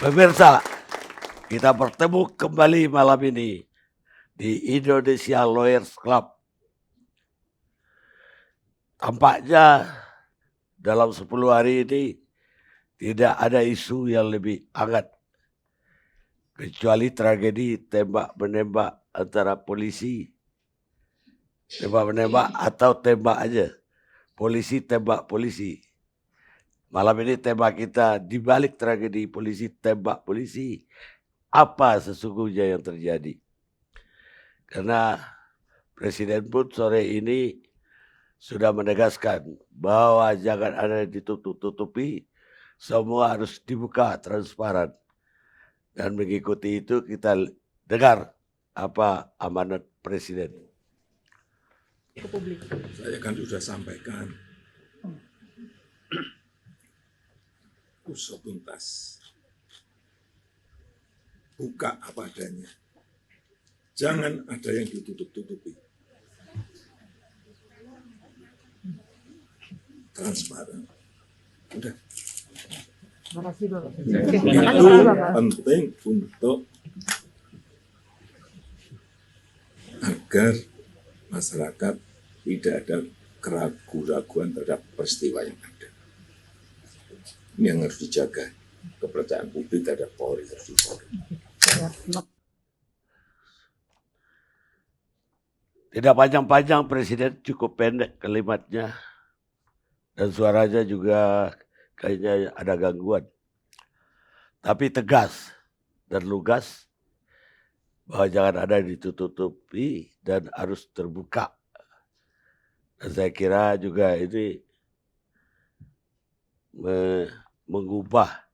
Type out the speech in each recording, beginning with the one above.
Pemirsa, kita bertemu kembali malam ini di Indonesia Lawyers Club. Tampaknya dalam 10 hari ini tidak ada isu yang lebih hangat kecuali tragedi tembak-menembak antara polisi. Tembak-menembak atau tembak aja. Polisi tembak polisi. Malam ini tema kita di balik tragedi polisi tembak polisi. Apa sesungguhnya yang terjadi? Karena Presiden pun sore ini sudah menegaskan bahwa jangan ada yang ditutup-tutupi, semua harus dibuka transparan. Dan mengikuti itu kita dengar apa amanat Presiden. Saya kan sudah sampaikan usut tuntas, buka apa adanya, jangan ada yang ditutup-tutupi, transparan. Udah. Itu penting untuk agar masyarakat tidak ada keraguan-raguan terhadap peristiwa yang ada. Ini yang harus dijaga. Kepercayaan publik terhadap Polri harus dijaga. Tidak panjang-panjang, Presiden cukup pendek kalimatnya. Dan suaranya juga kayaknya ada gangguan. Tapi tegas dan lugas bahwa jangan ada yang ditutupi dan harus terbuka. Dan saya kira juga ini mengubah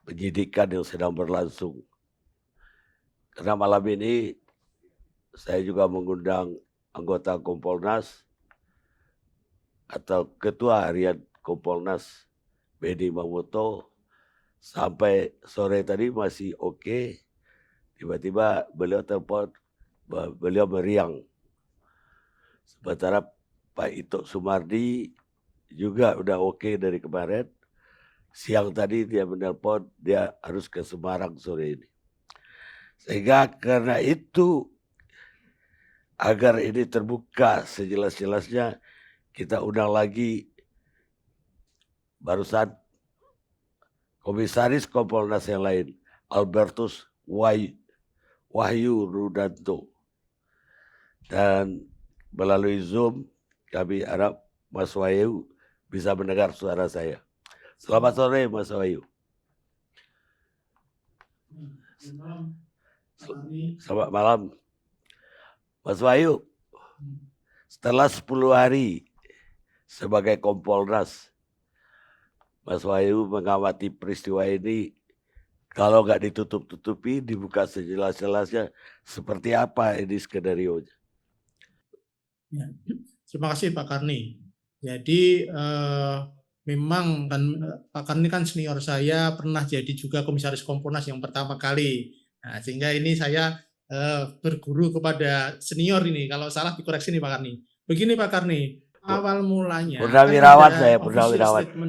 penyidikan yang sedang berlangsung. Karena malam ini saya juga mengundang anggota Kompolnas atau Ketua Harian Kompolnas Benny Mamoto. Sampai sore tadi masih oke. Tiba-tiba beliau telepon, beliau meriang. Sementara Pak Ito Sumardi juga udah oke dari kemarin. Siang tadi dia menelpon, dia harus ke Semarang sore ini. Sehingga karena itu, agar ini terbuka sejelas-jelasnya, kita undang lagi barusan Komisaris Kompolnas yang lain, Albertus Wahyu Rudanto. Dan melalui Zoom, kami harap Mas Wahyu bisa mendengar suara saya. Selamat sore, Mas Wahyu. Selamat malam. Mas Wahyu, setelah 10 hari sebagai Kompolnas, Mas Wahyu mengamati peristiwa ini, kalau nggak ditutup-tutupi, dibuka sejelas-jelasnya, seperti apa ini skenario-nya? Ya, terima kasih Pak Karni. Jadi memang kan Pak Karni kan senior saya, pernah jadi juga Komisaris Kompolnas yang pertama kali. Nah, sehingga ini saya berguru kepada senior ini. Kalau salah dikoreksi nih Pak Karni. Begini Pak Karni, awal mulanya Purnawirawan saya,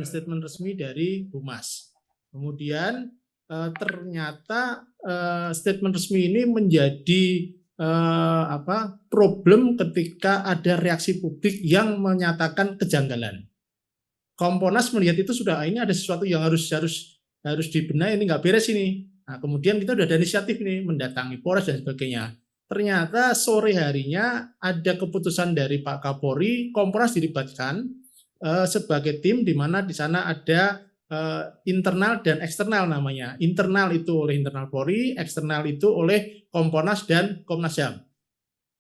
statement resmi dari Humas. Kemudian ternyata statement resmi ini menjadi problem ketika ada reaksi publik yang menyatakan kejanggalan. Kompolnas melihat itu sudah ini ada sesuatu yang harus dibenahi, ini nggak beres ini. Nah, kemudian kita sudah ada inisiatif ini mendatangi Polres dan sebagainya. Ternyata sore harinya ada keputusan dari Pak Kapolri, Kompolnas dilibatkan sebagai tim di mana di sana ada internal dan eksternal namanya. Internal itu oleh internal Polri, eksternal itu oleh Kompolnas dan Komnas HAM.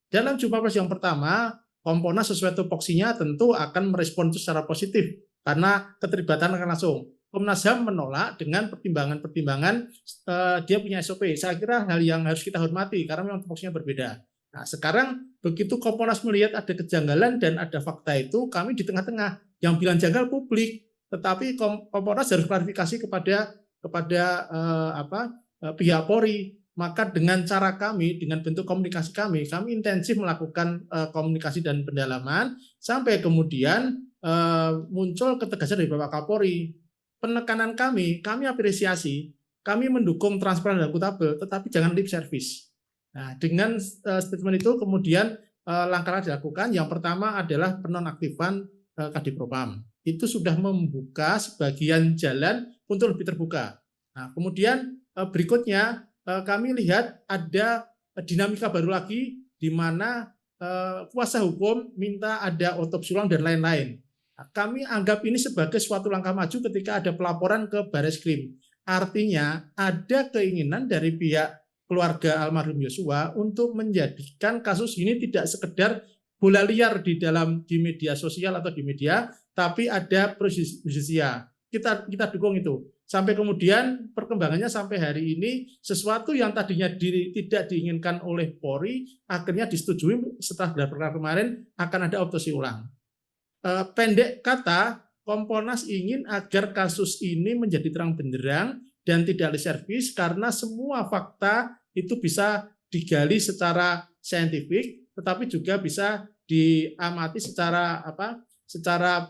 Dalam jumpa pers yang pertama, Kompolnas sesuai tupoksinya tentu akan merespon itu secara positif karena keterlibatan akan langsung. Komnas HAM menolak dengan pertimbangan-pertimbangan dia punya SOP. Saya kira hal yang harus kita hormati karena memang tupoksinya berbeda. Nah, sekarang begitu Kompolnas melihat ada kejanggalan dan ada fakta itu, kami di tengah-tengah. Yang bilang janggal publik, tetapi Kompolnas harus klarifikasi kepada pihak Polri. Maka dengan cara kami, dengan bentuk komunikasi kami intensif melakukan komunikasi dan pendalaman sampai kemudian muncul ketegasan dari Bapak Kapolri. penekanan kami apresiasi, kami mendukung transparan dan akuntabel, tetapi jangan lip service. Nah, dengan statement itu kemudian langkah-langkah dilakukan. Yang pertama adalah penonaktifan Kadipropam. Itu sudah membuka sebagian jalan untuk lebih terbuka. Nah, kemudian berikutnya kami lihat ada dinamika baru lagi di mana kuasa hukum minta ada otopsi ulang dan lain-lain. Nah, kami anggap ini sebagai suatu langkah maju ketika ada pelaporan ke Bareskrim. Artinya ada keinginan dari pihak keluarga almarhum Yosua untuk menjadikan kasus ini tidak sekedar bola liar di media sosial atau di media, tapi ada proses justisia. Kita dukung itu. Sampai kemudian perkembangannya sampai hari ini sesuatu yang tadinya tidak diinginkan oleh Polri akhirnya disetujui setelah gelar perkara kemarin akan ada otopsi ulang. Pendek kata, Kompolnas ingin agar kasus ini menjadi terang benderang dan tidak lip service karena semua fakta itu bisa digali secara saintifik, tetapi juga bisa diamati secara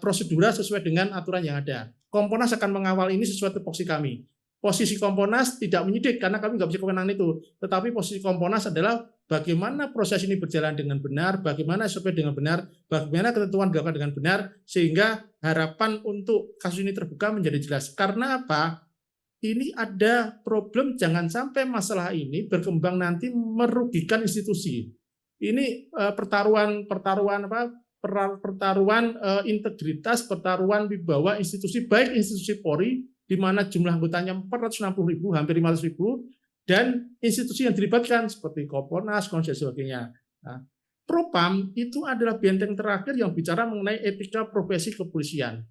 prosedural sesuai dengan aturan yang ada. Kompolnas akan mengawal ini sesuai tupoksi kami. Posisi Kompolnas tidak menyidik karena kami nggak bisa kewenangan itu. Tetapi posisi Kompolnas adalah bagaimana proses ini berjalan dengan benar, bagaimana SOP dengan benar, bagaimana ketentuan dilakukan dengan benar, sehingga harapan untuk kasus ini terbuka menjadi jelas. Karena apa? Ini ada problem jangan sampai masalah ini berkembang nanti merugikan institusi. Ini pertaruhan integritas, pertaruhan wibawa institusi, baik institusi Polri, di mana jumlah anggotanya 460.000, hampir 500.000, dan institusi yang dilibatkan seperti Kompolnas, dan sebagainya. Nah, Propam itu adalah benteng terakhir yang bicara mengenai etika profesi kepolisian.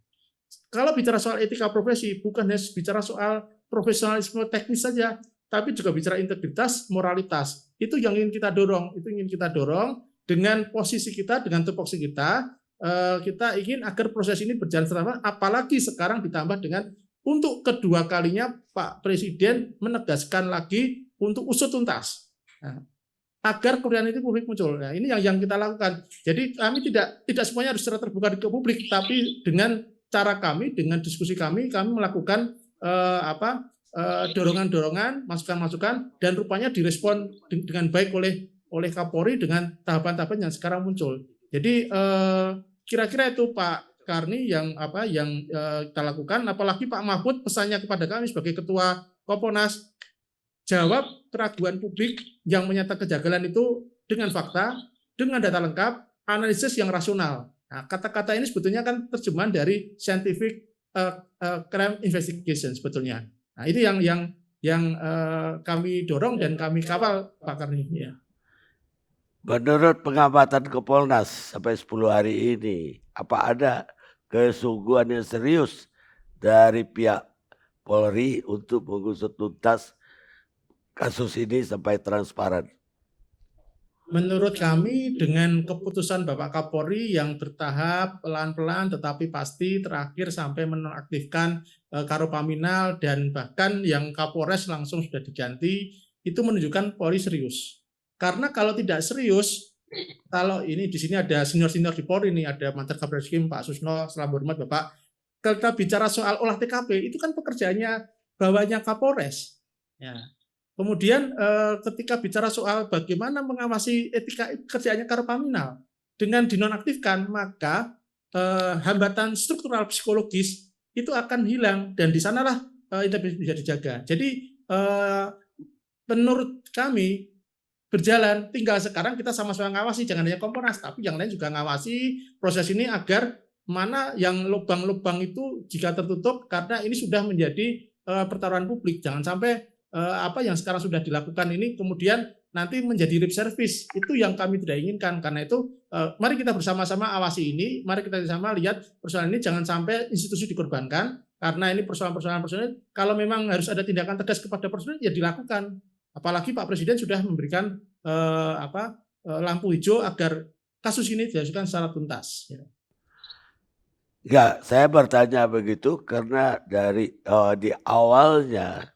Kalau bicara soal etika profesi, bukan hanya bicara soal profesionalisme teknis saja, tapi juga bicara integritas, moralitas. Itu yang ingin kita dorong. Dengan posisi kita, dengan tupoksi kita ingin agar proses ini berjalan secara, apalagi sekarang ditambah dengan untuk kedua kalinya Pak Presiden menegaskan lagi untuk usut tuntas. Nah, agar kemudian itu publik muncul. Nah, ini yang kita lakukan. Jadi kami tidak semuanya harus secara terbuka ke publik, tapi dengan cara kami, dengan diskusi kami melakukan dorongan-dorongan, masukan-masukan, dan rupanya direspon dengan baik oleh Kapolri dengan tahapan-tahapan yang sekarang muncul. Jadi kira-kira itu Pak Karni yang kita lakukan. Apalagi Pak Mahfud pesannya kepada kami sebagai Ketua Kompolnas, jawab keraguan publik yang menyatakan kejanggalan itu dengan fakta, dengan data lengkap, analisis yang rasional. Nah, kata-kata ini sebetulnya kan terjemahan dari scientific crime investigation sebetulnya. Nah, itu yang kami dorong dan kami kawal Pak Karni. Ya. Menurut pengamatan Kompolnas sampai 10 hari ini, apa ada kesungguhan yang serius dari pihak Polri untuk mengusut tuntas kasus ini sampai transparan? Menurut kami dengan keputusan Bapak Kapolri yang bertahap, pelan-pelan tetapi pasti, terakhir sampai menonaktifkan Karopaminal dan bahkan yang Kapolres langsung sudah diganti, itu menunjukkan Polri serius. Karena kalau tidak serius, kalau ini di sini ada senior-senior di Polri, ini ada mantan Kabar Eskrim Pak Susno, selamat hormat Bapak. Kalau kita bicara soal olah TKP, itu kan pekerjaannya bawahnya Kapolres. Ya. Kemudian ketika bicara soal bagaimana mengawasi etika kerjaannya Karopaminal, dengan dinonaktifkan, maka hambatan struktural psikologis itu akan hilang dan di sanalah integritas bisa dijaga. Jadi menurut kami berjalan, tinggal sekarang kita sama-sama ngawasi, jangan hanya Kompolnas, tapi yang lain juga ngawasi proses ini agar mana yang lubang-lubang itu jika tertutup, karena ini sudah menjadi pertaruhan publik. Jangan sampai apa yang sekarang sudah dilakukan ini kemudian nanti menjadi lip service. Itu yang kami tidak inginkan. Karena itu mari kita bersama-sama awasi ini, mari kita bersama lihat persoalan ini, jangan sampai institusi dikorbankan, karena ini persoalan-persoalan personil. Kalau memang harus ada tindakan tegas kepada personil, ya dilakukan. Apalagi Pak Presiden sudah memberikan lampu hijau agar kasus ini dilakukan secara tuntas. Enggak, saya bertanya begitu karena dari di awalnya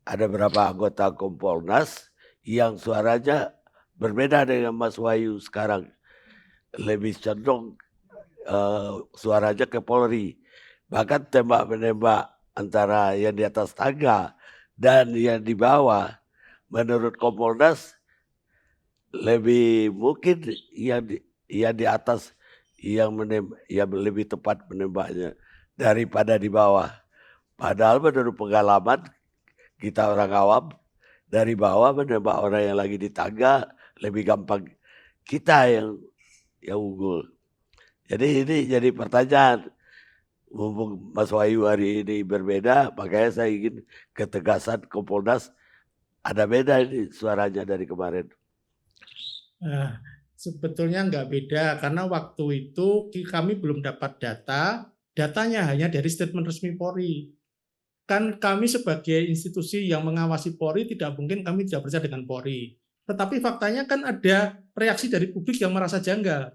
ada beberapa anggota Kompolnas yang suaranya berbeda dengan Mas Wahyu sekarang, lebih cenderung suaranya ke Polri. Bahkan tembak-menembak antara yang di atas tangga dan yang di bawah, menurut Kompolnas lebih mungkin yang di atas yang lebih tepat menembaknya daripada di bawah. Padahal menurut pengalaman kita orang awam, dari bawah menembak orang yang lagi di tangga lebih gampang, kita yang unggul. Jadi ini jadi pertanyaan. Mumpung Mas Wahyu hari ini berbeda, makanya saya ingin ketegasan Kompolnas ada beda ini suaranya dari kemarin. Sebetulnya nggak beda karena waktu itu kami belum dapat datanya hanya dari statement resmi Polri. Kan kami sebagai institusi yang mengawasi Polri tidak mungkin kami tidak percaya dengan Polri. Tetapi faktanya kan ada reaksi dari publik yang merasa janggal.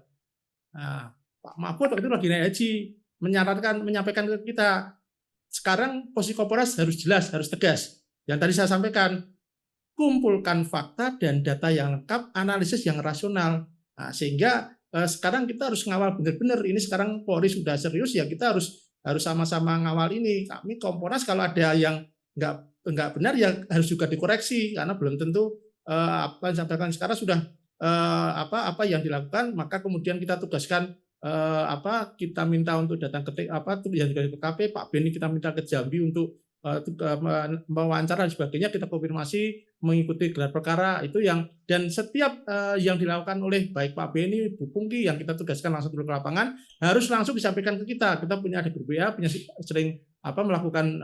Nah, Pak Mahfud waktu itu lagi naik haji, menyampaikan ke kita, sekarang posisi Kompolnas harus jelas, harus tegas. Yang tadi saya sampaikan, kumpulkan fakta dan data yang lengkap, analisis yang rasional. Nah, sehingga sekarang kita harus ngawal benar-benar. Ini sekarang Polri sudah serius, ya kita harus sama-sama ngawal ini. Kami Kompolnas kalau ada yang nggak benar ya harus juga dikoreksi karena belum tentu apa yang disampaikan sekarang sudah apa yang dilakukan, maka kemudian kita tugaskan kita minta untuk datang ke yang ke TKP, Pak Beni kita minta ke Jambi untuk mewawancara dan sebagainya, kita konfirmasi mengikuti gelar perkara itu dan setiap yang dilakukan oleh baik Pak Beni, Bu Pungki yang kita tugaskan langsung turun ke lapangan harus langsung disampaikan ke kita. Kita punya di grup WA, punya sering melakukan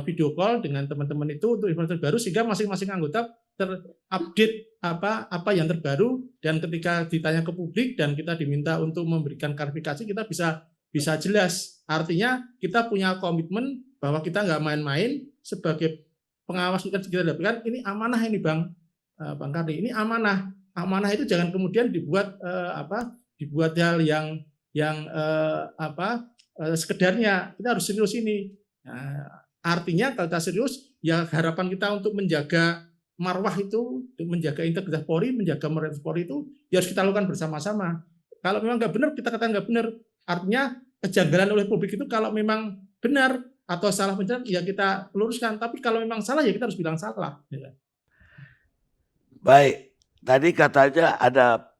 video call dengan teman-teman itu untuk informasi terbaru sehingga masing-masing anggota terupdate apa yang terbaru, dan ketika ditanya ke publik dan kita diminta untuk memberikan klarifikasi kita bisa jelas. Artinya kita punya komitmen bahwa kita nggak main-main sebagai pengawas kita dapatkan ini amanah ini Bang Karni, ini amanah itu jangan kemudian dibuat dibuat hal yang sekedarnya. Kita harus serius ini. Artinya kalau kita serius ya harapan kita untuk menjaga marwah itu, menjaga integritas Polri, menjaga moralitas Polri itu ya harus kita lakukan bersama-sama. Kalau memang nggak benar kita katakan nggak benar. Artinya kejanggalan oleh publik itu kalau memang benar atau salah penjelasan ya kita luruskan, tapi kalau memang salah ya kita harus bilang salah. Baik, tadi katanya ada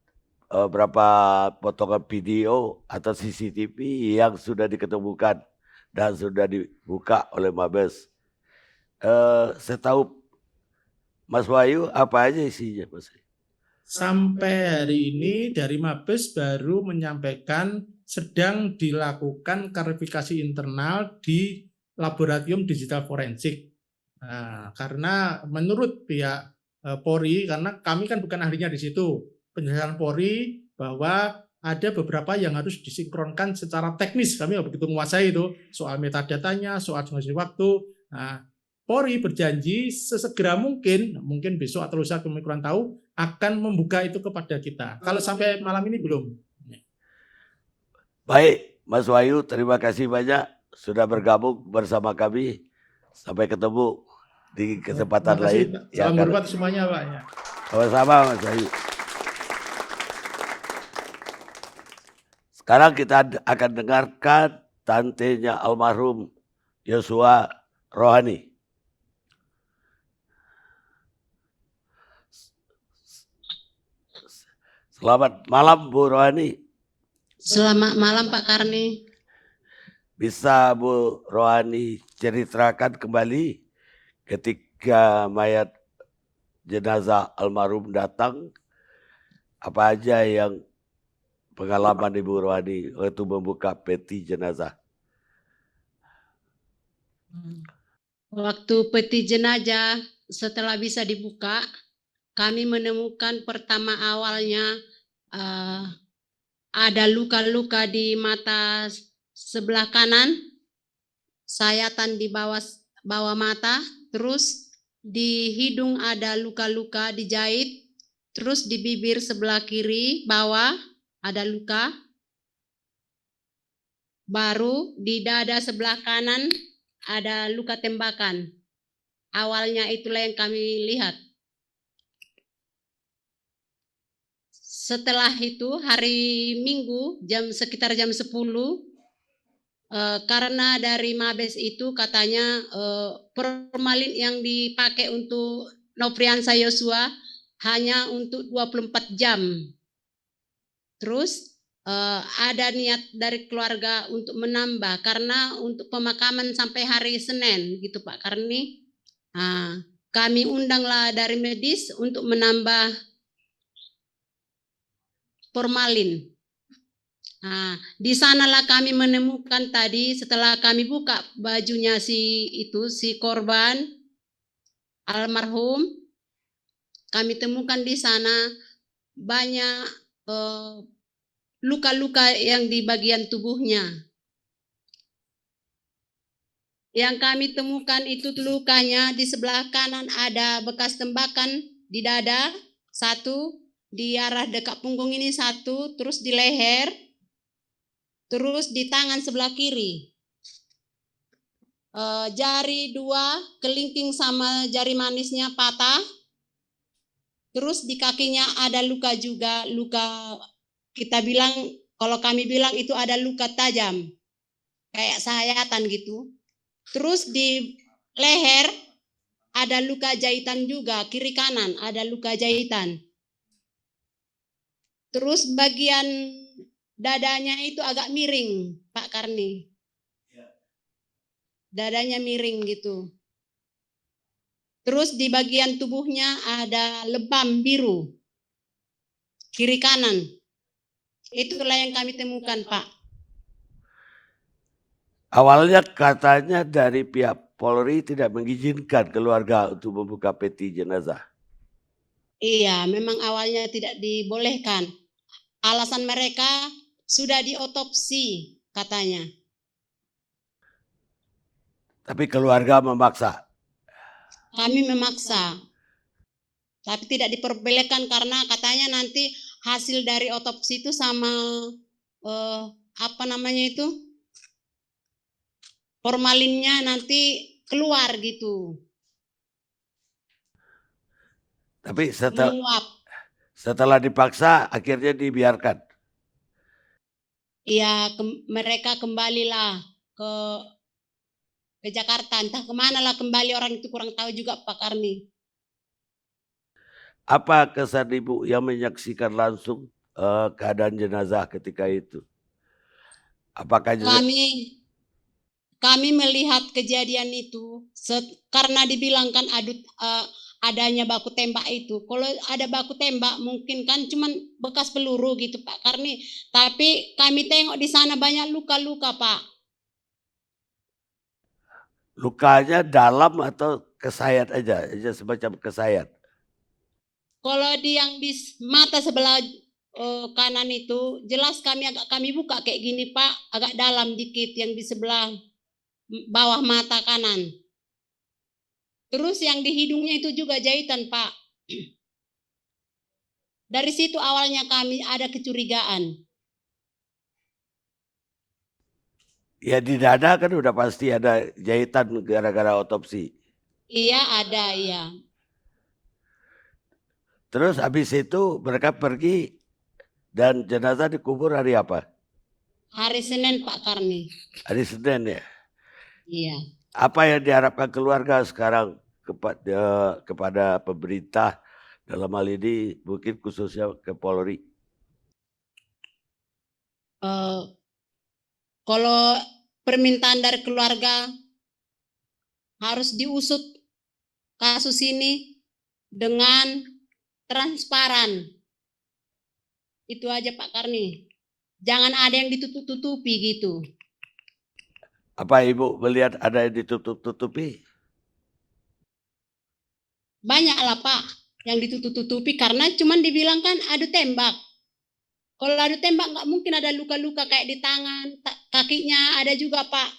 berapa potongan video atau CCTV yang sudah diketemukan dan sudah dibuka oleh Mabes. Saya tahu Mas Wahyu apa aja isinya, Mas? Sampai hari ini dari Mabes baru menyampaikan sedang dilakukan klarifikasi internal di laboratorium digital forensik. Karena menurut pihak Polri, karena kami kan bukan ahlinya di situ, penjelasan Polri bahwa ada beberapa yang harus disinkronkan secara teknis. Kami nggak begitu menguasai itu soal metadatanya, soal jumlah waktu. Polri berjanji sesegera mungkin besok atau lusa kami kurang tahu, akan membuka itu kepada kita. Kalau sampai malam ini belum. Baik, Mas Wahyu, terima kasih banyak sudah bergabung bersama kami. Sampai ketemu di kesempatan lain. Salam hormat semuanya, Pak. Sama-sama, Mas Wahyu. Sekarang kita akan dengarkan tantenya almarhum Yosua Rohani. Selamat malam Bu Rohani. Selamat malam Pak Karni. Bisa Bu Rohani ceritakan kembali ketika mayat jenazah almarhum datang, apa aja yang pengalaman Ibu Rohani waktu membuka peti jenazah? Waktu peti jenazah setelah bisa dibuka, kami menemukan pertama awalnya ada luka-luka di mata sebelah kanan, sayatan di bawah mata, terus di hidung ada luka-luka dijahit, terus di bibir sebelah kiri bawah ada luka, baru di dada sebelah kanan ada luka tembakan. Awalnya itulah yang kami lihat. Setelah itu hari Minggu sekitar jam 10 karena dari Mabes itu katanya formalin yang dipakai untuk Nofriansah Yosua hanya untuk 24 jam. Terus ada niat dari keluarga untuk menambah karena untuk pemakaman sampai hari Senin gitu Pak Karni. Kami undanglah dari medis untuk menambah formalin. Di sanalah kami menemukan tadi setelah kami buka bajunya si korban almarhum, kami temukan di sana banyak luka-luka yang di bagian tubuhnya. Yang kami temukan itu lukanya di sebelah kanan ada bekas tembakan di dada, satu, di arah dekat punggung ini satu, terus di leher, terus di tangan sebelah kiri. Jari 2, kelingking sama jari manisnya patah. Terus di kakinya ada luka juga, luka kita bilang, kalau kami bilang itu ada luka tajam, kayak sayatan gitu. Terus di leher ada luka jahitan juga, kiri kanan ada luka jahitan. Terus bagian dadanya itu agak miring, Pak Karni. Dadanya miring gitu. Terus di bagian tubuhnya ada lebam biru, kiri kanan. Itulah yang kami temukan, Pak. Awalnya katanya dari pihak Polri tidak mengizinkan keluarga untuk membuka peti jenazah. Iya, memang awalnya tidak dibolehkan. Alasan mereka sudah diotopsi katanya. Tapi keluarga memaksa. Kami memaksa. Tapi tidak diperbolehkan karena katanya nanti hasil dari otopsi itu sama apa namanya itu? Formalinnya nanti keluar gitu. Tapi Menguap. setelah dipaksa akhirnya dibiarkan. Iya, mereka kembalilah ke Jakarta. Entah kemana lah kembali, orang itu kurang tahu juga Pak Karni. Apa kesan Ibu yang menyaksikan langsung keadaan jenazah ketika itu? Apakah kami melihat kejadian itu karena dibilangkan adanya baku tembak itu. Kalau ada baku tembak mungkin kan cuman bekas peluru gitu Pak Karni. Tapi kami tengok di sana banyak luka-luka Pak. Lukanya dalam atau kesayat aja semacam kesayat? Kalau yang di mata sebelah kanan itu jelas kami buka kayak gini Pak, agak dalam dikit yang di sebelah bawah mata kanan. Terus yang di hidungnya itu juga jahitan Pak. Dari situ awalnya kami ada kecurigaan. Ya di dada kan udah pasti ada jahitan gara-gara otopsi. Iya ada, iya. Terus habis itu mereka pergi dan jenazah dikubur hari apa? Hari Senin Pak Karni. Hari Senin ya? Iya. Apa yang diharapkan keluarga sekarang kepada pemerintah dalam hal ini mungkin khususnya ke Polri? Kalau permintaan dari keluarga harus diusut kasus ini dengan transparan. Itu aja Pak Karni. Jangan ada yang ditutup-tutupi gitu. Apa Ibu melihat ada yang ditutup-tutupi? Banyak lah Pak yang ditutup-tutupi karena cuman dibilang kan adu tembak. Kalau adu tembak nggak mungkin ada luka-luka kayak di tangan, kakinya ada juga Pak.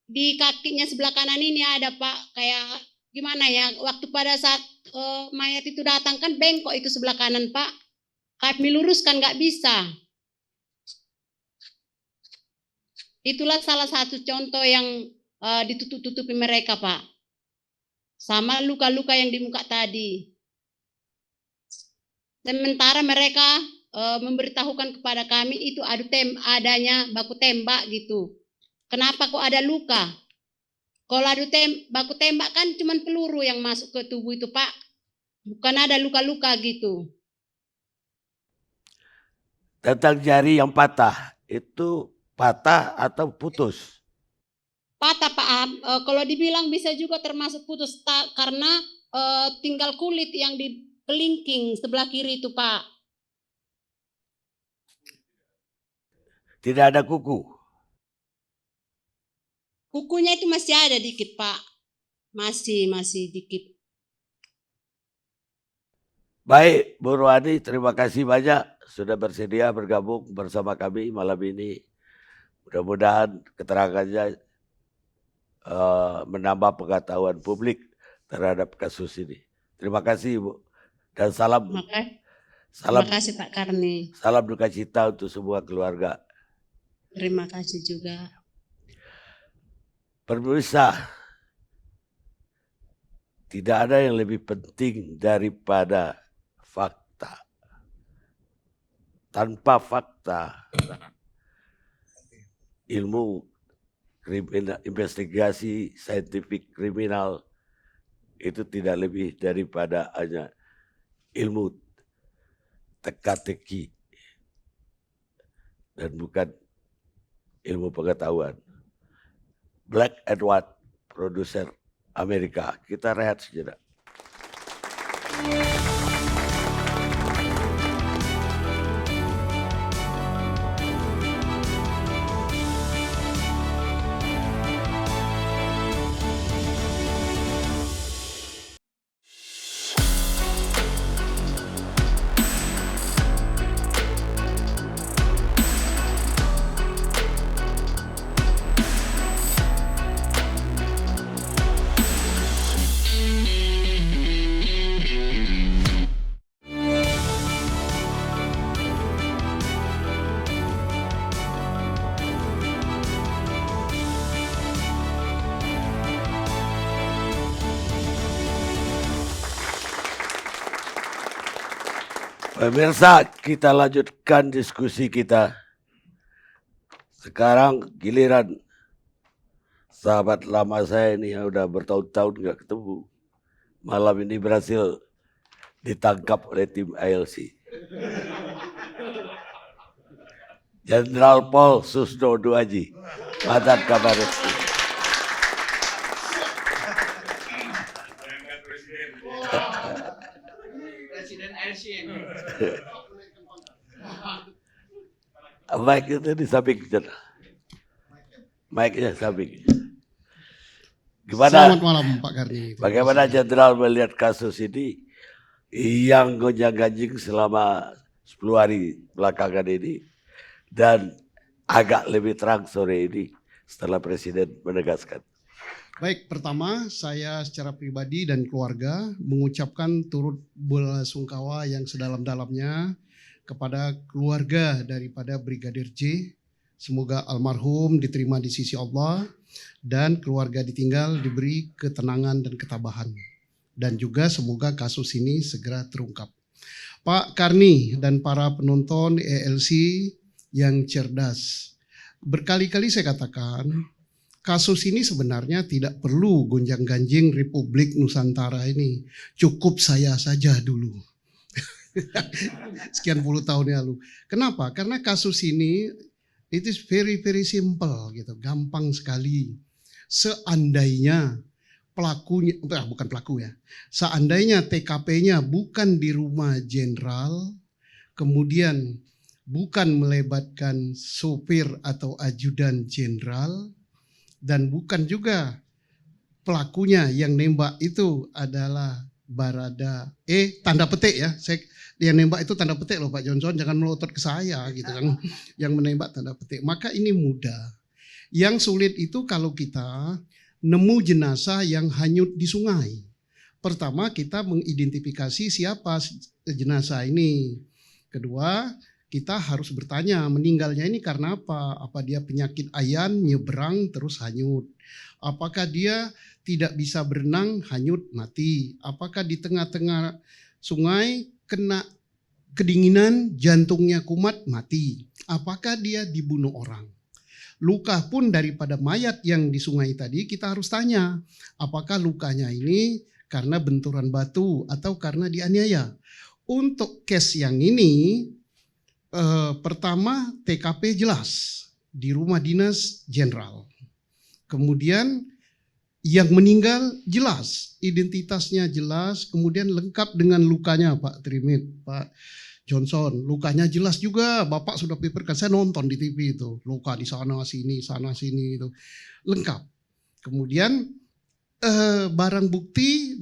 Di kakinya sebelah kanan ini ada Pak, kayak gimana ya, waktu pada saat mayat itu datang kan bengkok itu sebelah kanan Pak. Kami luruskan nggak bisa. Itulah salah satu contoh yang ditutup-tutupi mereka Pak. Sama luka-luka yang di muka tadi. Sementara mereka memberitahukan kepada kami itu adanya baku tembak gitu. Kenapa kok ada luka? Kalau ada baku tembak kan cuman peluru yang masuk ke tubuh itu, Pak. Bukan ada luka-luka gitu. Tentang jari yang patah, itu patah atau putus? Patah, Pak. Kalau dibilang bisa juga termasuk putus karena tinggal kulit yang di kelingking sebelah kiri itu, Pak. Tidak ada kuku. Kukunya itu masih ada dikit, Pak. Masih dikit. Baik, Bu Ruwani, terima kasih banyak sudah bersedia bergabung bersama kami malam ini. Mudah-mudahan keterangannya menambah pengetahuan publik terhadap kasus ini. Terima kasih, Bu. Dan salam Terima kasih, Pak Karni. salam duka cita untuk semua keluarga. Terima kasih juga. Pemirsa, tidak ada yang lebih penting daripada fakta. Tanpa fakta, ilmu kriminal, investigasi saintifik kriminal itu tidak lebih daripada hanya ilmu teka-teki dan bukan ilmu pengetahuan. Black and White, produser Amerika. Kita rehat sejenak. Pemirsa, kita lanjutkan diskusi kita. Sekarang giliran sahabat lama saya ini yang udah bertahun-tahun nggak ketemu. Malam ini berhasil ditangkap oleh tim ILC. Jenderal Paul Susno Duaji, mantan Kabar Reskrim. Mic itu di samping, mic-nya samping. Selamat malam Pak Karni. Bagaimana Jenderal melihat kasus ini yang gonjang-ganjing selama 10 hari belakangan ini dan agak lebih terang sore ini setelah Presiden menegaskan? Baik, pertama saya secara pribadi dan keluarga mengucapkan turut belasungkawa yang sedalam-dalamnya kepada keluarga daripada Brigadir J. Semoga almarhum diterima di sisi Allah dan keluarga ditinggal diberi ketenangan dan ketabahan. Dan juga semoga kasus ini segera terungkap. Pak Karni dan para penonton ELC yang cerdas, berkali-kali saya katakan kasus ini sebenarnya tidak perlu gonjang-ganjing Republik Nusantara ini. Cukup saya saja dulu. Sekian puluh tahun yang lalu. Kenapa? Karena kasus ini it is very simple gitu, gampang sekali. Seandainya pelakunya, bukan pelaku ya, seandainya TKP-nya bukan di rumah jenderal, kemudian bukan melibatkan sopir atau ajudan jenderal, dan bukan juga pelakunya yang nembak itu adalah Barada tanda petik ya, yang nembak itu tanda petik loh Pak Johnson, jangan melotot ke saya gitu kan, yang menembak tanda petik, maka ini mudah. Yang sulit itu kalau kita nemu jenazah yang hanyut di sungai. Pertama kita mengidentifikasi siapa jenazah ini. Kedua kita harus bertanya meninggalnya ini karena apa? Apa dia penyakit ayan nyebrang terus hanyut? Apakah dia tidak bisa berenang hanyut mati? Apakah di tengah-tengah sungai kena kedinginan jantungnya kumat mati? Apakah dia dibunuh orang? Luka pun daripada mayat yang di sungai tadi kita harus tanya, apakah lukanya ini karena benturan batu atau karena dianiaya. Untuk case yang ini, pertama TKP jelas di rumah dinas jenderal. Kemudian yang meninggal jelas, identitasnya jelas, kemudian lengkap dengan lukanya Pak Trimit, Pak Johnson. Lukanya jelas juga, Bapak sudah paperkan, saya nonton di TV itu. Luka di sana sini itu. Lengkap. Kemudian barang bukti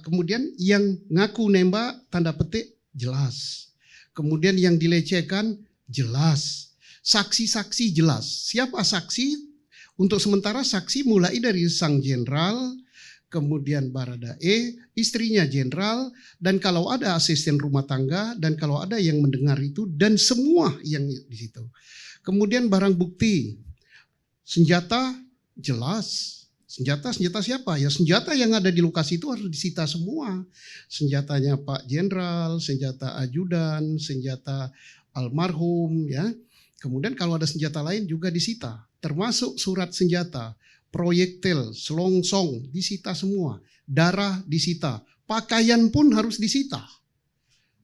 kemudian yang ngaku nembak tanda petik jelas. Kemudian yang dilecehkan jelas. Saksi-saksi jelas. Siapa saksi? Untuk sementara saksi mulai dari sang jenderal, kemudian Baradae, istrinya jenderal, dan kalau ada asisten rumah tangga, dan kalau ada yang mendengar itu, dan semua yang di situ. Kemudian barang bukti, senjata jelas. Senjata siapa? Ya senjata yang ada di lokasi itu harus disita semua. Senjatanya Pak Jenderal, senjata ajudan, senjata almarhum, ya. Kemudian kalau ada senjata lain juga disita, termasuk surat senjata, proyektil, selongsong, disita semua. Darah disita, pakaian pun harus disita,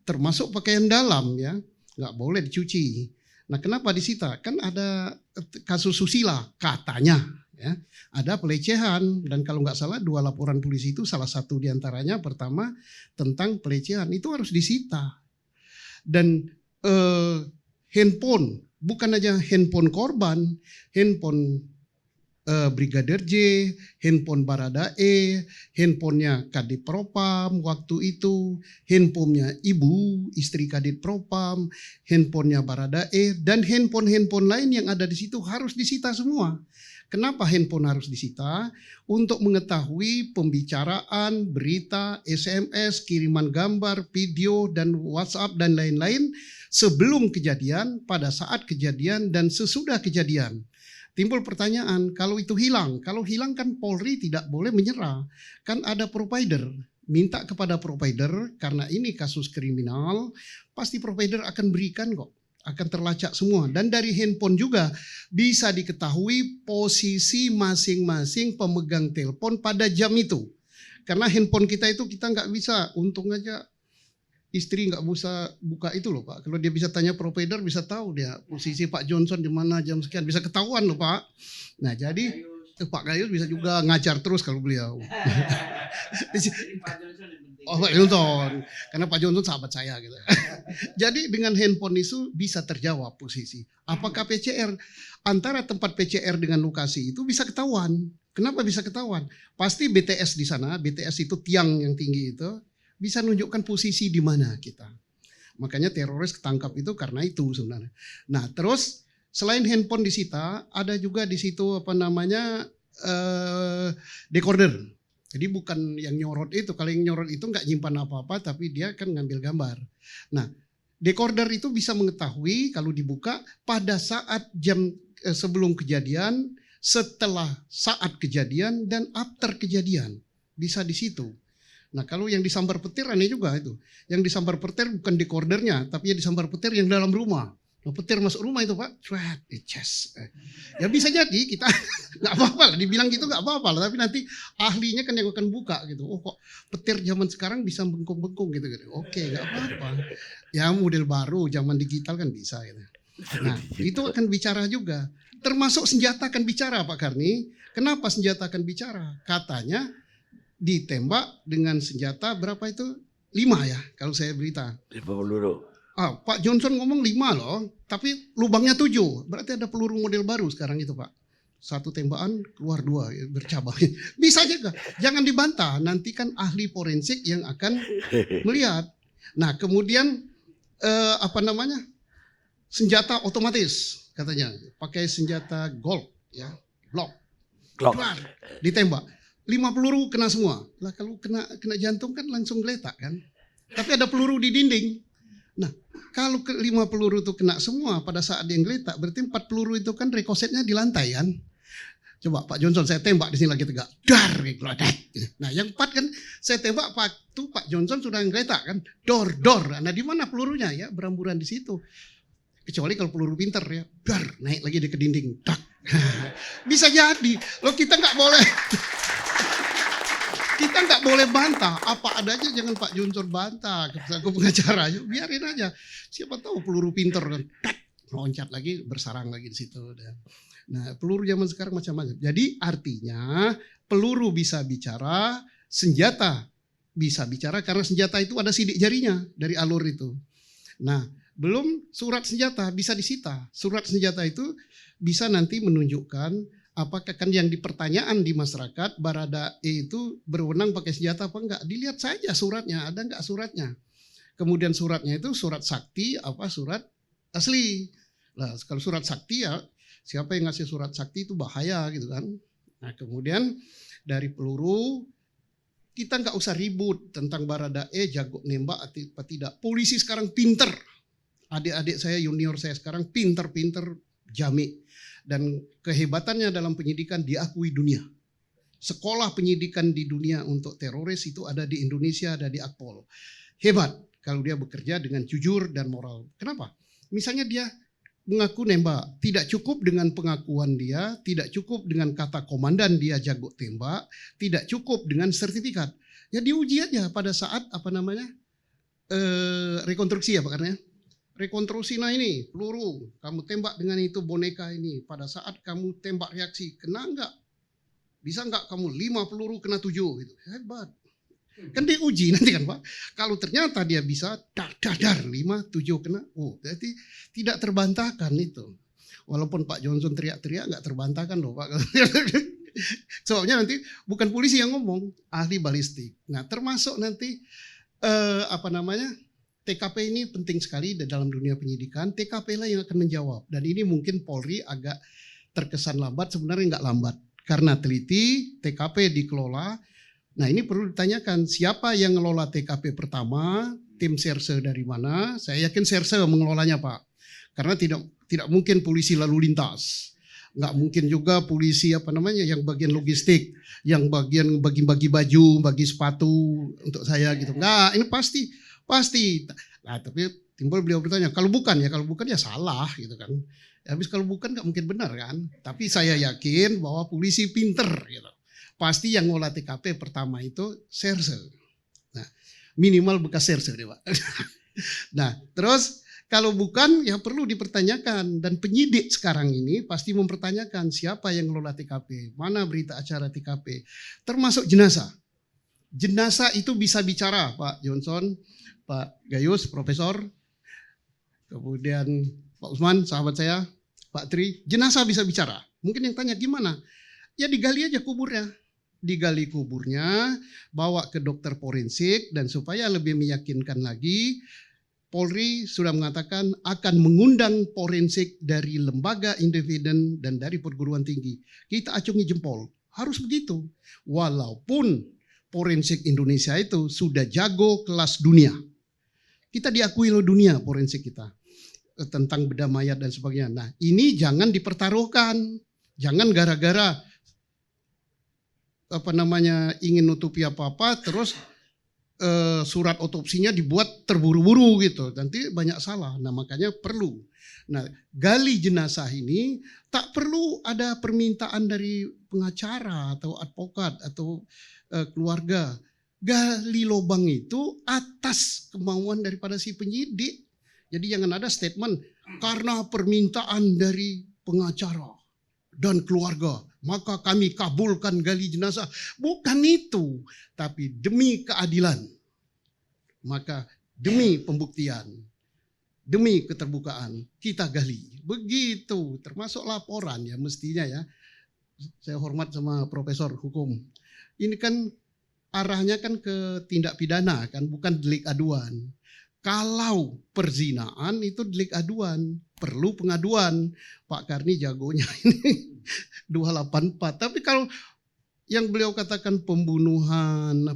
termasuk pakaian dalam, ya, nggak boleh dicuci. Nah, kenapa disita? Kan ada kasus susila katanya, ya, ada pelecehan, dan kalau nggak salah 2 laporan polisi itu salah satu diantaranya pertama tentang pelecehan itu harus disita. Dan handphone, bukan aja handphone korban, handphone Brigadir J, handphone Baradae, handphonenya Kadif Propam waktu itu, handphonenya ibu, istri Kadif Propam, handphonenya Baradae, dan handphone lain yang ada di situ harus disita semua. Kenapa handphone harus disita? Untuk mengetahui pembicaraan, berita, SMS, kiriman gambar, video, dan WhatsApp, dan lain-lain sebelum kejadian, pada saat kejadian, dan sesudah kejadian. Timbul pertanyaan, kalau itu hilang, kalau hilang kan Polri tidak boleh menyerah. Kan ada provider, minta kepada provider, karena ini kasus kriminal, pasti provider akan berikan kok. Akan terlacak semua. Dan dari handphone juga bisa diketahui posisi masing-masing pemegang telepon pada jam itu. Karena handphone kita itu kita nggak bisa, untung aja istri nggak bisa buka itu loh Pak. Kalau dia bisa tanya provider bisa tahu dia posisi Pak Johnson di mana jam sekian, bisa ketahuan loh Pak. Nah jadi Pak Gayus bisa juga ngajar terus kalau beliau. Oh Pak Johnson, karena Pak Johnson sahabat saya gitu. Jadi dengan handphone itu bisa terjawab posisi. Apakah PCR antara tempat PCR dengan lokasi itu bisa ketahuan? Kenapa bisa ketahuan? Pasti BTS di sana, BTS itu tiang yang tinggi itu bisa nunjukkan posisi di mana kita. Makanya teroris ketangkap itu karena itu sebenarnya. Nah terus selain handphone disita, ada juga di situ apa namanya decoder. Jadi bukan yang nyorot itu, kalau yang nyorot itu nggak nyimpan apa-apa, tapi dia kan ngambil gambar. Nah, decoder itu bisa mengetahui kalau dibuka pada saat jam sebelum kejadian, setelah saat kejadian, dan after kejadian. Bisa di situ. Nah, kalau yang disambar petir aneh juga itu. Yang disambar petir bukan decodernya, tapi yang disambar petir yang dalam rumah. Nah, petir masuk rumah itu Pak, cuat, ya bisa jadi kita nggak apa-apa lah, dibilang gitu nggak apa-apa lah, tapi nanti ahlinya kan yang akan buka gitu. Oh kok petir zaman sekarang bisa bengkung-bengkung gitu. Oke, nggak apa-apa. Ya model baru, zaman digital kan bisa gitu. Nah itu akan bicara juga. Termasuk senjata akan bicara Pak Karni. Kenapa senjata akan bicara? Katanya ditembak dengan senjata berapa itu? 5 ya kalau saya berita. 50 peluru. Pak Johnson ngomong 5 loh, tapi lubangnya 7. Berarti ada peluru model baru sekarang itu Pak. Satu tembakan keluar 2 bercabang. Bisa juga, jangan dibantah. Nanti kan ahli forensik yang akan melihat. Nah kemudian apa namanya senjata otomatis katanya, pakai senjata Glock ya, Glock. Ditembak. 5 peluru kena semua. Lah kalau kena jantung kan langsung geletak kan. Tapi ada peluru di dinding. Nah, kalau 5 peluru itu kena semua pada saat dia ngeletak, berarti 4 peluru itu kan rekosetnya di lantai kan. Coba Pak Johnson saya tembak di sini lagi tegak. Dar, nah yang 4 kan saya tembak Pak Johnson sudah ngeletak kan. Dor. Nah di mana pelurunya ya? Beramburan di situ. Kecuali kalau peluru pinter ya. Dar, naik lagi dia ke dinding. Dak. Bisa jadi. Loh kita nggak boleh bantah. Apa adanya, jangan Pak Johnson bantah. Aku pengacara, biarin aja. Siapa tahu peluru pinter kan, loncat lagi, bersarang lagi di situ. Nah, peluru zaman sekarang macam-macam. Jadi artinya peluru bisa bicara, senjata bisa bicara karena senjata itu ada sidik jarinya dari alur itu. Nah, belum surat senjata bisa disita. Surat senjata itu bisa nanti menunjukkan apakah kan yang dipertanyaan di masyarakat Baradae itu berwenang pakai senjata apa enggak. Dilihat saja suratnya, ada enggak suratnya. Kemudian suratnya itu surat sakti apa surat asli. Nah, kalau surat sakti ya siapa yang ngasih surat sakti itu bahaya gitu kan. Nah, kemudian dari peluru kita nggak usah ribut tentang Baradae jago nembak atau tidak. Polisi sekarang pinter. Adik-adik saya, junior saya sekarang pinter-pinter jami. Dan kehebatannya dalam penyidikan diakui dunia. Sekolah penyidikan di dunia untuk teroris itu ada di Indonesia, ada di Akpol. Hebat kalau dia bekerja dengan jujur dan moral. Kenapa? Misalnya dia mengaku nembak, tidak cukup dengan pengakuan dia, tidak cukup dengan kata komandan dia jago tembak, tidak cukup dengan sertifikat. Ya diuji aja pada saat rekonstruksi apa katanya? Rekonstruksi nah ini peluru, kamu tembak dengan itu boneka ini, pada saat kamu tembak reaksi, kena enggak? Bisa enggak kamu 5 peluru kena 7 gitu. Hebat. Kan diuji nanti kan Pak. Kalau ternyata dia bisa dadar 5, 7 kena. Oh, berarti tidak terbantahkan itu. Walaupun Pak Johnson teriak-teriak enggak terbantahkan loh Pak. Soalnya nanti bukan polisi yang ngomong, ahli balistik. Nah, termasuk nanti TKP ini penting sekali dalam dunia penyidikan. TKP lah yang akan menjawab. Dan ini mungkin Polri agak terkesan lambat, sebenarnya enggak lambat. Karena teliti, TKP dikelola. Nah ini perlu ditanyakan siapa yang ngelola TKP pertama, tim serse dari mana? Saya yakin serse mengelolanya Pak. Karena tidak mungkin polisi lalu lintas. Nggak mungkin juga polisi yang bagian logistik, yang bagian bagi-bagi baju, bagi sepatu untuk saya gitu. Nggak, ini pasti. Nah tapi timbul beliau bertanya, kalau bukan ya salah gitu kan. Habis kalau bukan nggak mungkin benar kan. Tapi saya yakin bahwa polisi pinter gitu. Pasti yang ngolah TKP pertama itu serse. Nah, minimal bekas serse deh Pak. Nah, terus kalau bukan ya perlu dipertanyakan. Dan penyidik sekarang ini pasti mempertanyakan siapa yang ngelola TKP. Mana berita acara TKP. Termasuk jenazah. Jenazah itu bisa bicara Pak Johnson, Pak Gayus, Profesor. Kemudian Pak Usman, sahabat saya, Pak Tri. Jenazah bisa bicara. Mungkin yang tanya gimana? Ya digali aja kuburnya. Digali kuburnya, bawa ke dokter forensik, dan supaya lebih meyakinkan lagi, Polri sudah mengatakan akan mengundang forensik dari lembaga independen dan dari perguruan tinggi. Kita acungi jempol, harus begitu. Walaupun forensik Indonesia itu sudah jago kelas dunia. Kita diakui loh dunia forensik kita. Tentang bedah mayat dan sebagainya. Nah ini jangan dipertaruhkan. Jangan gara-gara ingin nutupi apa-apa terus surat otopsinya dibuat terburu-buru gitu, nanti banyak salah. Nah makanya perlu. Nah gali jenazah ini tak perlu ada permintaan dari pengacara atau advokat atau keluarga. Gali lubang itu atas kemauan daripada si penyidik. Jadi jangan ada statement karena permintaan dari pengacara dan keluarga maka kami kabulkan gali jenazah. Bukan itu, tapi demi keadilan. Maka demi pembuktian, demi keterbukaan kita gali. Begitu, termasuk laporan ya mestinya ya. Saya hormat sama profesor hukum. Ini kan arahnya kan ke tindak pidana kan, bukan delik aduan. Kalau perzinaan itu delik aduan, perlu pengaduan. Pak Karni jagonya ini 284. Tapi kalau yang beliau katakan pembunuhan,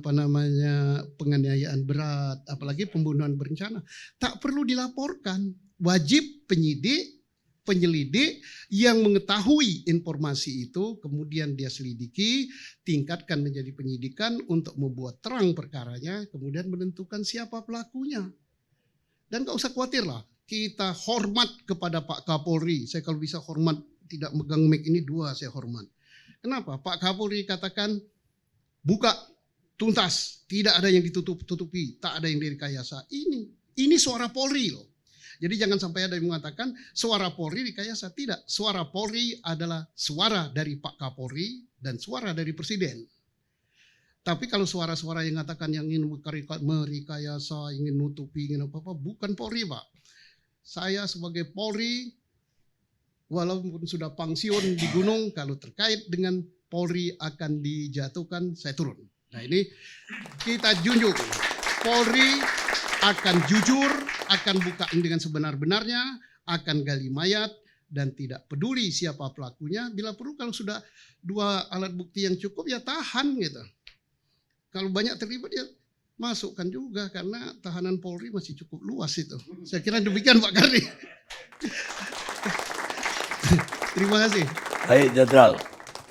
penganiayaan berat, apalagi pembunuhan berencana, tak perlu dilaporkan. Wajib penyidik, penyelidik yang mengetahui informasi itu, kemudian dia selidiki, tingkatkan menjadi penyidikan untuk membuat terang perkaranya, kemudian menentukan siapa pelakunya. Dan gak usah khawatir lah, kita hormat kepada Pak Kapolri. Saya kalau bisa hormat tidak megang mic ini dua saya hormat. Kenapa? Pak Kapolri katakan buka tuntas, tidak ada yang ditutup-tutupi, tak ada yang direkayasa. Ini suara Polri loh. Jadi jangan sampai ada yang mengatakan suara Polri rekayasa. Tidak, suara Polri adalah suara dari Pak Kapolri dan suara dari Presiden. Tapi kalau suara-suara yang mengatakan yang ingin merekayasa, ingin nutupi, ingin apa-apa, bukan Polri Pak. Saya sebagai Polri, walaupun sudah pensiun di gunung, kalau terkait dengan Polri akan dijatuhkan, saya turun. Nah ini kita junjung, Polri akan jujur, akan buka dengan sebenar-benarnya, akan gali mayat, dan tidak peduli siapa pelakunya. Bila perlu kalau sudah 2 alat bukti yang cukup ya tahan gitu. Kalau banyak terlibat ya masukkan juga karena tahanan Polri masih cukup luas itu. Saya kira demikian Pak Karni. Terima kasih. Baik Jenderal,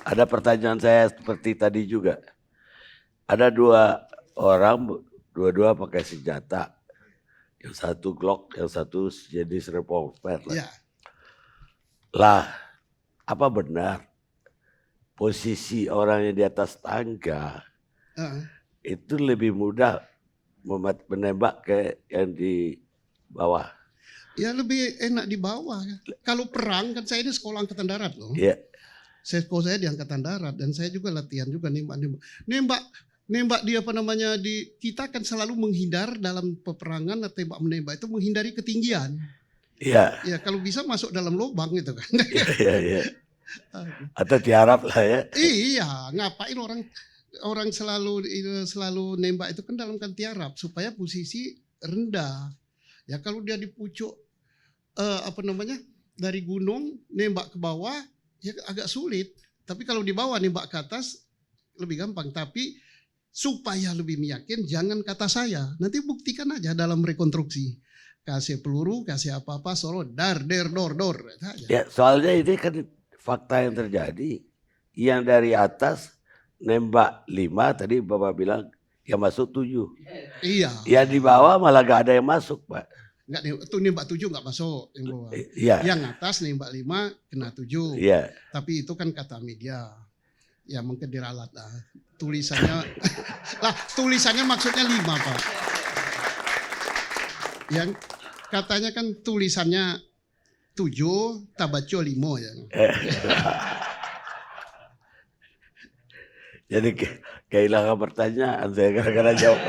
ada pertanyaan saya seperti tadi juga. Ada 2 orang, dua-dua pakai senjata. Yang satu Glock, yang satu jenis revolver. Ya. Lah, apa benar posisi orang yang di atas tangga itu lebih mudah menembak ke yang di bawah? Ya lebih enak di bawah. Kalau perang kan saya ini sekolah angkatan darat loh. Iya. Sekolah saya di angkatan darat dan saya juga latihan juga nembak dia apa namanya kita kan selalu menghindar dalam peperangan atau tembak menembak itu menghindari ketinggian. Iya. Ya kalau bisa masuk dalam lubang gitu kan. Iya. Atau diharap lah ya. Iya, ngapain orang selalu nembak itu kan dalam kan tiarap supaya posisi rendah. Ya kalau dia di pucuk dari gunung nembak ke bawah ya agak sulit. Tapi kalau di bawah nembak ke atas lebih gampang. Tapi supaya lebih meyakin jangan kata saya. Nanti buktikan aja dalam rekonstruksi. Kasih peluru, kasih apa-apa, solo dor. Ya soalnya ini kan fakta yang terjadi. Yang dari atas nembak 5 tadi Bapak bilang yang masuk 7. Iya. Yang di bawah malah gak ada yang masuk Pak. Enggak, itu nembak 7 enggak masuk yang bawah. Iya. Yang atas nembak 5 kena 7. Iya. Tapi itu kan kata media. Ya mungkin diralat lah. Tulisannya tulisannya maksudnya 5 Pak. Yang katanya kan tulisannya 7, tabaco 5 ya. Jadi kehilangan pertanyaan saya gara-gara jawab.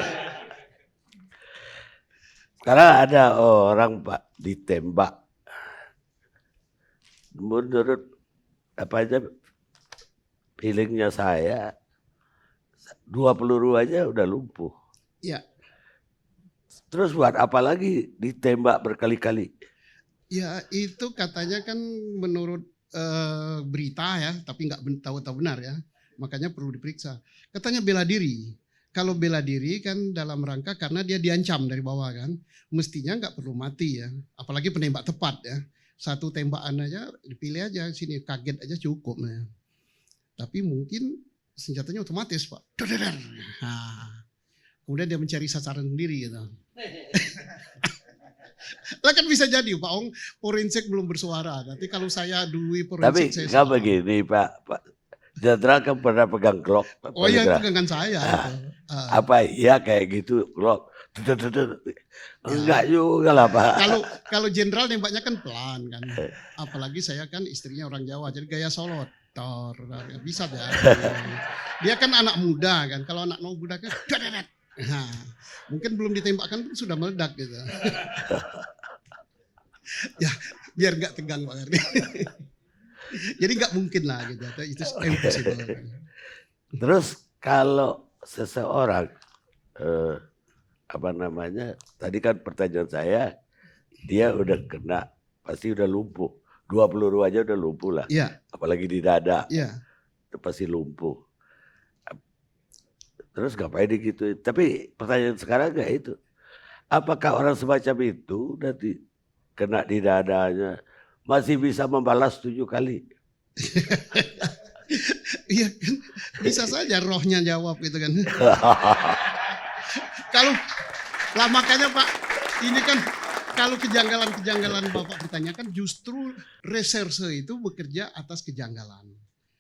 Karena ada orang Pak ditembak. Menurut apa aja feelingnya saya 2 peluru aja udah lumpuh. Ya. Terus buat apa lagi ditembak berkali-kali? Ya itu katanya kan menurut berita ya, tapi nggak tahu benar ya. Makanya perlu diperiksa. Katanya bela diri. Kalau bela diri kan dalam rangka karena dia diancam dari bawah kan. Mestinya nggak perlu mati ya. Apalagi penembak tepat ya. 1 tembakan aja dipilih aja sini kaget aja cukup. Nah. Tapi mungkin senjatanya otomatis Pak. Nah. Kemudian dia mencari sasaran sendiri gitu. Lah kan bisa jadi Pak Ong forensik belum bersuara. Nanti kalau saya dui forensik tapi saya nggak begini Pak Jenderal kan pernah pegang Glock. Oh iya itu pegangan saya. Apa iya kayak gitu Glock? Enggak juga lah Pak. Kalau jenderal nembaknya kan pelan kan. Apalagi saya kan istrinya orang Jawa jadi gaya Solo. Bisa ya. Dia kan anak muda kan. Kalau anak muda kan nah, mungkin belum ditembakkan pun sudah meledak gitu. Ya biar nggak tegang Pak Karni. Jadi nggak mungkin lah gitu. Itu impossible. Terus kalau seseorang tadi kan pertanyaan saya dia udah kena pasti udah lumpuh 2 peluru aja udah lumpuh lah. Iya. Apalagi di dada. Iya. Itu pasti lumpuh. Terus ngapain digituin? Tapi pertanyaan sekarang nggak itu. Apakah orang semacam itu nanti kena di dadanya masih bisa membalas 7 kali? Iya kan bisa saja rohnya jawab gitu kan. Kalau lah makanya Pak ini kan Kalau kejanggalan-kejanggalan Bapak ditanyakan, justru reserse itu bekerja atas kejanggalan.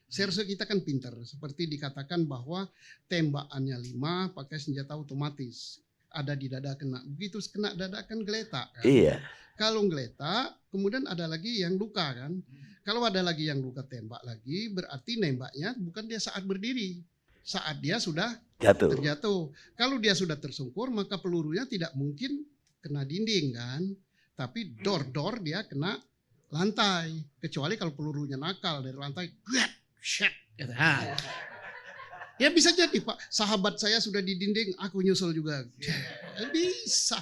Serse kita kan pintar, seperti dikatakan bahwa tembakannya 5 pakai senjata otomatis. Ada di dada kena, begitu kena dada kan geletak kan. Iya. Kalau geletak, kemudian ada lagi yang luka kan. Kalau ada lagi yang luka tembak lagi, berarti nembaknya bukan dia saat berdiri. Saat dia sudah Jatuh. terjatuh. Kalau dia sudah tersungkur, maka pelurunya tidak mungkin kena dinding kan. Tapi dor-dor dia kena lantai. Kecuali kalau pelurunya nakal dari lantai, shit. Ya bisa jadi Pak, sahabat saya sudah di dinding, aku nyusul juga. Bisa.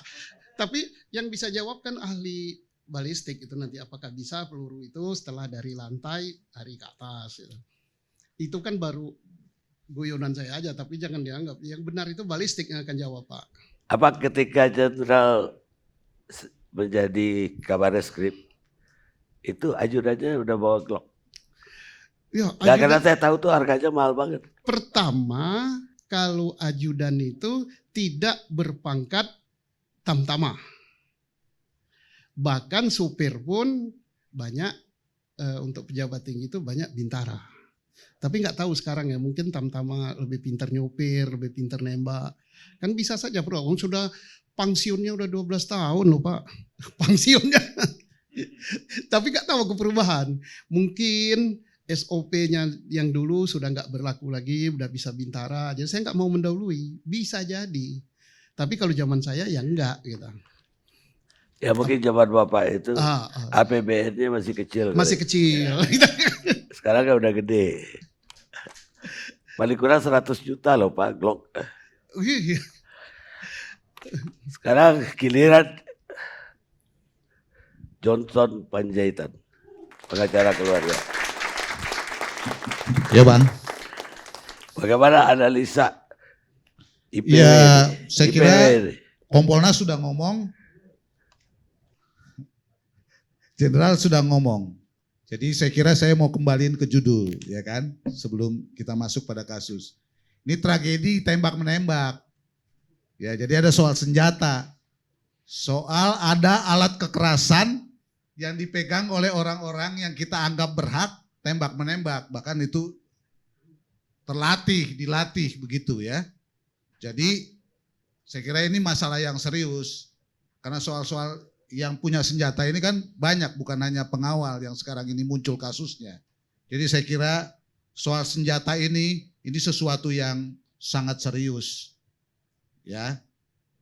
Tapi yang bisa jawab kan ahli balistik itu nanti, apakah bisa peluru itu setelah dari lantai lari ke atas. Itu kan baru guyonan saya aja, tapi jangan dianggap. Yang benar itu balistik yang akan jawab Pak. Apa ketika Jenderal menjadi Kabareskrim itu ajudannya udah bawa Glock? Ya, Gak, karena saya tahu tuh harganya mahal banget. pertama, kalau ajudan itu tidak berpangkat tamtama. Bahkan supir pun banyak, untuk pejabat tinggi itu banyak bintara. Tapi nggak tahu sekarang ya, mungkin tamtama lebih pintar nyopir, lebih pintar nembak. Kan bisa saja bro, sudah pensiunnya udah 12 tahun loh Pak. Pensiunnya. Tapi nggak tahu perubahan. Mungkin SOP-nya yang dulu sudah nggak berlaku lagi, udah bisa bintara. Jadi saya nggak mau mendahului, bisa jadi. Tapi kalau zaman saya ya enggak gitu. Ya mungkin zaman Bapak itu APBN-nya masih kecil. Masih kecil. Sekarang kan udah gede. Paling kurang 100 juta loh Pak Glock. Sekarang giliran Johnson Panjaitan, pengacara keluarga. Ya Bang. Bagaimana analisa IPW? Ya saya IPW kira ini? Kompolnas sudah ngomong, Jenderal sudah ngomong. Jadi saya kira saya mau kembaliin ke judul, ya kan, sebelum kita masuk pada kasus. Ini tragedi tembak-menembak. Ya, jadi ada soal senjata. Soal ada alat kekerasan yang dipegang oleh orang-orang yang kita anggap berhak tembak-menembak. Bahkan itu dilatih begitu ya. Jadi saya kira ini masalah yang serius. Karena soal-soal yang punya senjata ini kan banyak, bukan hanya pengawal yang sekarang ini muncul kasusnya. Jadi saya kira soal senjata ini sesuatu yang sangat serius. Ya.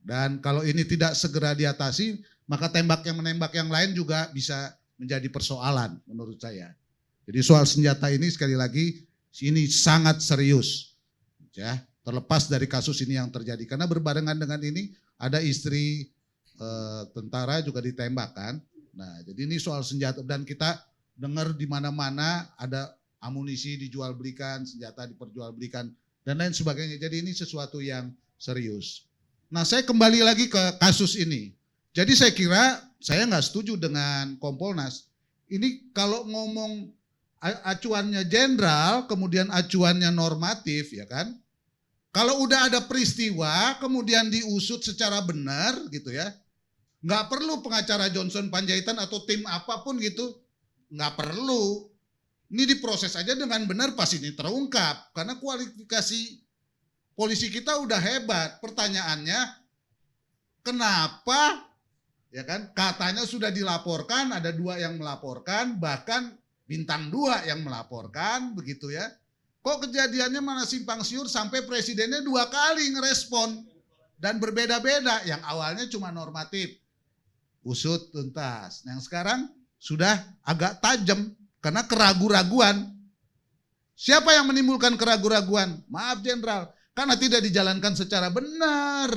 Dan kalau ini tidak segera diatasi, maka tembak yang menembak yang lain juga bisa menjadi persoalan menurut saya. Jadi soal senjata ini sekali lagi ini sangat serius. Ya, terlepas dari kasus ini yang terjadi. Karena berbarengan dengan ini ada istri tentara juga ditembak kan. Nah, jadi ini soal senjata dan kita dengar di mana-mana ada amunisi dijual belikan, senjata diperjualbelikan dan lain sebagainya. Jadi ini sesuatu yang serius. Nah, saya kembali lagi ke kasus ini. Jadi saya kira saya nggak setuju dengan Kompolnas. Ini kalau ngomong acuannya jenderal, kemudian acuannya normatif, ya kan? Kalau udah ada peristiwa, kemudian diusut secara benar, gitu ya. Nggak perlu pengacara Johnson Panjaitan atau tim apapun gitu, nggak perlu. Ini diproses aja dengan benar, pas ini terungkap. Karena kualifikasi polisi kita udah hebat. Pertanyaannya, kenapa? Ya kan? Katanya sudah dilaporkan, ada 2 yang melaporkan, bahkan bintang 2 yang melaporkan, begitu ya. Kok kejadiannya mana simpang siur sampai presidennya 2 kali ngerespon dan berbeda-beda. Yang awalnya cuma normatif, usut tuntas. Yang sekarang sudah agak tajam karena keraguan-raguan. Siapa yang menimbulkan keraguan-raguan? Maaf Jenderal, karena tidak dijalankan secara benar.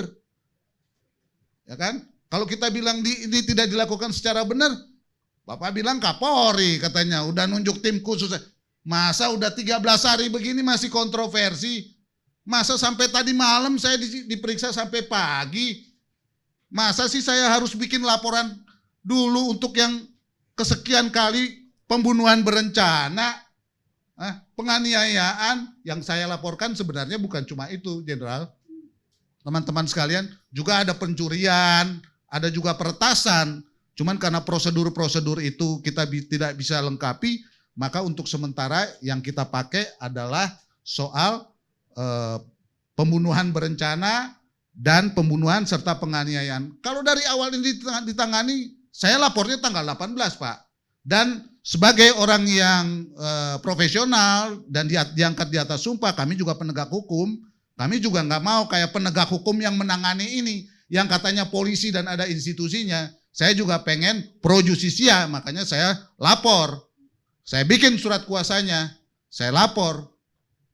Ya kan? Kalau kita bilang ini tidak dilakukan secara benar, Bapak bilang Kapolri katanya udah nunjuk tim khusus. Masa udah 13 hari begini masih kontroversi? Masa sampai tadi malam saya diperiksa sampai pagi? Masa sih saya harus bikin laporan dulu untuk yang kesekian kali pembunuhan berencana? Penganiayaan yang saya laporkan sebenarnya bukan cuma itu, Jenderal. Teman-teman sekalian, juga ada pencurian, ada juga peretasan. Cuman karena prosedur-prosedur itu kita tidak bisa lengkapi, maka untuk sementara yang kita pakai adalah soal pembunuhan berencana dan pembunuhan serta penganiayaan. Kalau dari awal ini ditangani, saya lapornya tanggal 18, Pak. Dan sebagai orang yang profesional dan diangkat di atas sumpah, kami juga penegak hukum, kami juga nggak mau kayak penegak hukum yang menangani ini, yang katanya polisi dan ada institusinya. Saya juga pengen pro justisia, makanya saya lapor. Saya bikin surat kuasanya, saya lapor.